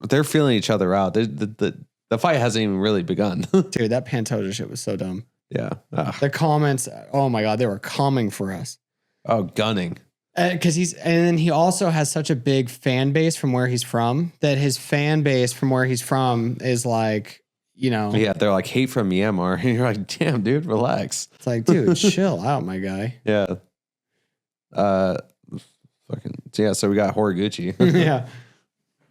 they're feeling each other out. The fight hasn't even really begun. Dude, that Pantoja shit was so dumb. Yeah. Ugh. The comments, oh my God, they were coming for us. Oh, gunning. Because and then he also has such a big fan base from where he's from that his fan base from where he's from is like, you know. Yeah, they're like hate from Myanmar. And you're like, damn, dude, relax. It's like, dude, chill out, my guy. Yeah. So we got Horiguchi. Yeah.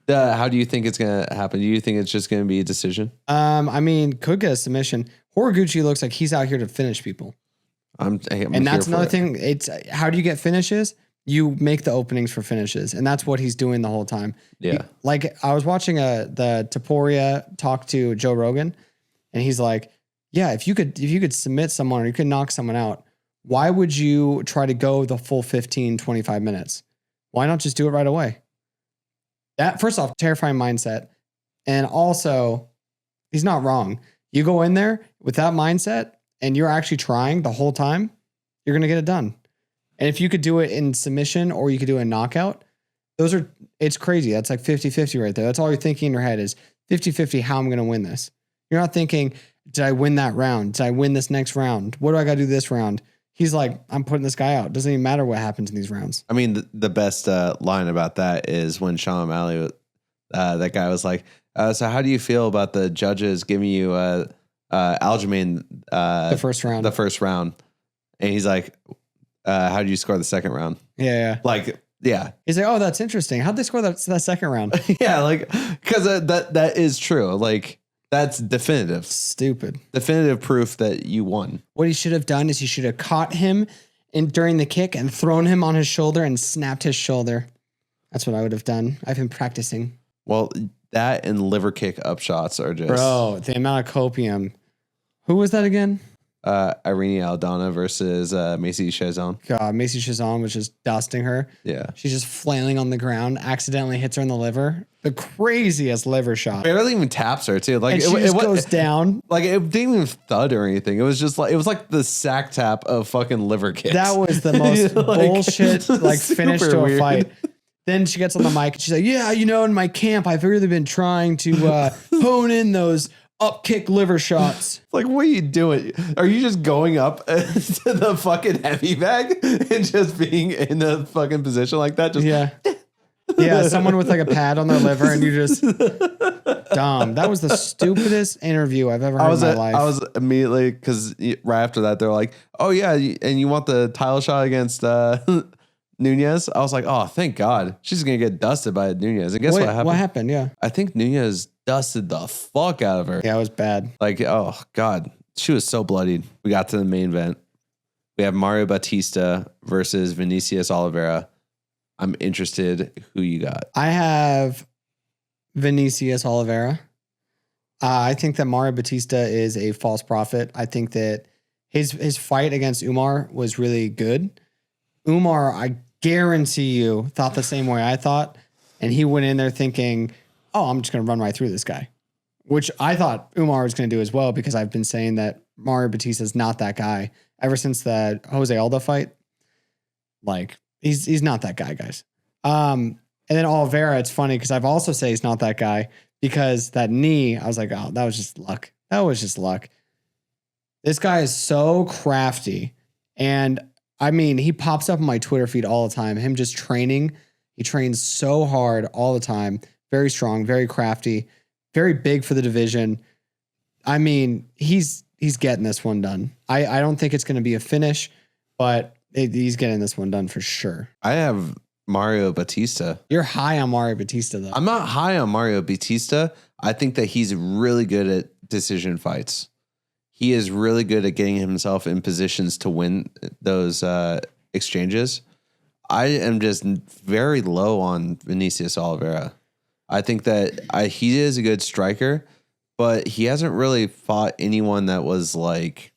How do you think it's going to happen? Do you think it's just going to be a decision? I mean, could get a submission. Horiguchi looks like he's out here to finish people. I'm and that's another thing. It's how do you get finishes? You make the openings for finishes, and that's what he's doing the whole time. Yeah. Like I was watching the Taporia talk to Joe Rogan, and he's like, yeah, if you could submit someone or you could knock someone out, why would you try to go the full 15, 25 minutes? Why not just do it right away? That, first off, terrifying mindset. And also, he's not wrong. You go in there with that mindset and you're actually trying the whole time, you're going to get it done. And if you could do it in submission or you could do a knockout, it's crazy. That's like 50-50 right there. That's all you're thinking in your head is 50-50 how I'm going to win this. You're not thinking, did I win that round? Did I win this next round? What do I got to do this round? He's like, I'm putting this guy out. Doesn't even matter what happens in these rounds. I mean, the best line about that is when Sean O'Malley, that guy was like, so how do you feel about the judges giving you Aljamain the first round? And he's like, how do you score the second round? Yeah. Like, yeah. He's like, oh, that's interesting. How'd they score that second round? Yeah, like, because that is true. Like, that's definitive. Stupid. Definitive proof that you won. What he should have done is he should have caught him during the kick and thrown him on his shoulder and snapped his shoulder. That's what I would have done. I've been practicing. Well, that and liver kick up shots are just... Bro, the amount of copium. Who was that again? Irene Aldana versus Macy Chiasson. God, Macy Chiasson was just dusting her. Yeah. She's just flailing on the ground, accidentally hits her in the liver. The craziest liver shot. Barely even taps her too. Like and she just goes down. Like it didn't even thud or anything. It was just like, it was like the sack tap of fucking liver kicks. That was the most bullshit like finish to a fight. Then she gets on the mic and she's like, yeah, in my camp, I've really been trying to hone in those up kick liver shots. Like, what are you doing? Are you just going up to the fucking heavy bag and just being in a fucking position like that? Just yeah, someone with like a pad on their liver and you just dumb. That was the stupidest interview I've ever heard in my life. I was immediately, because right after that, they're like, oh yeah, and you want the title shot against Nunez? I was like, oh, thank God. She's going to get dusted by Nunez. And guess what happened? What happened? Yeah. I think Nunez dusted the fuck out of her. Yeah, it was bad. Like, oh God, she was so bloodied. We got to the main event. We have Mario Bautista versus Vinicius Oliveira. I'm interested who you got. I have Vinicius Oliveira. I think that Mario Bautista is a false prophet. I think that his fight against Umar was really good. Umar, I guarantee you, thought the same way I thought. And he went in there thinking, oh, I'm just going to run right through this guy. Which I thought Umar was going to do as well, because I've been saying that Mario Bautista is not that guy ever since the Jose Aldo fight. Like, he's not that guy, guys. And then Oliveira, it's funny because I've also said he's not that guy, because that knee, I was like, oh, that was just luck. That was just luck. This guy is so crafty. And I mean, he pops up on my Twitter feed all the time. Him just training. He trains so hard all the time. Very strong, very crafty, very big for the division. I mean, he's getting this one done. I don't think it's going to be a finish, but he's getting this one done for sure. I have Mario Bautista. You're high on Mario Bautista, though. I'm not high on Mario Bautista. I think that he's really good at decision fights. He is really good at getting himself in positions to win those exchanges. I am just very low on Vinicius Oliveira. I think that he is a good striker, but he hasn't really fought anyone that was like,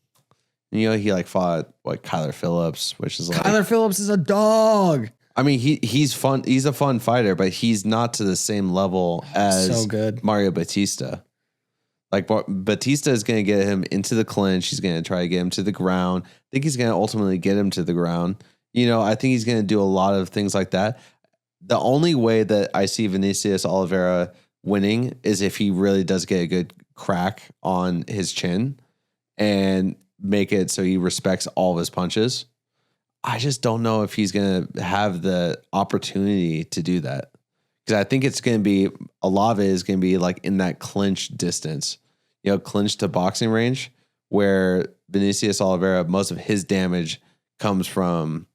he like fought like Kyler Phillips, which is like, Kyler Phillips is a dog. I mean, he's fun. He's a fun fighter, but he's not to the same level as so good. Mario Bautista. Like, Bautista is going to get him into the clinch. He's going to try to get him to the ground. I think he's going to ultimately get him to the ground. I think he's going to do a lot of things like that. The only way that I see Vinicius Oliveira winning is if he really does get a good crack on his chin and make it so he respects all of his punches. I just don't know if he's going to have the opportunity to do that, because I think it's going to be, a lot of it is going to be like in that clinch distance, clinch to boxing range, where Vinicius Oliveira, most of his damage comes from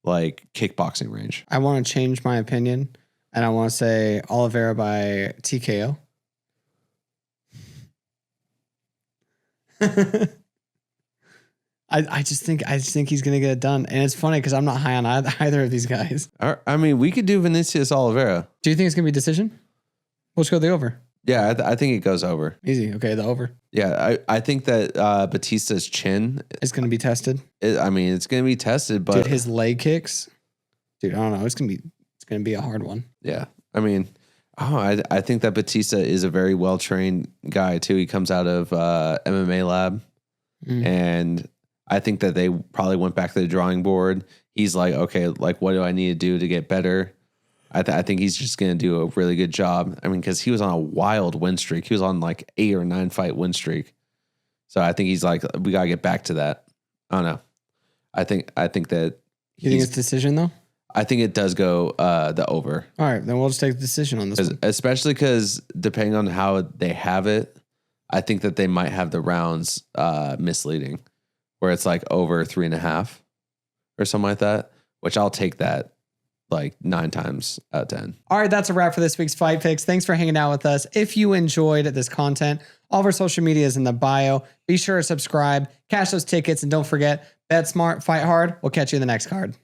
like kickboxing range. I want to change my opinion, and I want to say Oliveira by TKO. I just think he's gonna get it done, and it's funny because I'm not high on either of these guys. I mean, we could do Vinicius Oliveira. Do you think it's gonna be a decision? Let's go the over. Yeah, I think it goes over. Easy. Okay, the over. Yeah, I think that Batista's chin is gonna be tested. It's gonna be tested, but dude, his leg kicks, dude, I don't know. It's gonna be a hard one. Yeah, I mean, I think that Bautista is a very well trained guy too. He comes out of MMA lab, and I think that they probably went back to the drawing board. He's like, okay, like, what do I need to do to get better? I think he's just going to do a really good job. I mean, because he was on a wild win streak. He was on like 8 or 9 fight win streak. So I think he's like, we got to get back to that. I don't know. I think that. You think it's decision though? I think it does go the over. All right, then we'll just take the decision on this one. Especially because depending on how they have it, I think that they might have the rounds misleading, where it's like over 3.5 or something like that, which I'll take that like 9 times out of 10. All right, that's a wrap for this week's Fight Picks. Thanks for hanging out with us. If you enjoyed this content, all of our social media is in the bio. Be sure to subscribe, cash those tickets, and don't forget, bet smart, fight hard. We'll catch you in the next card.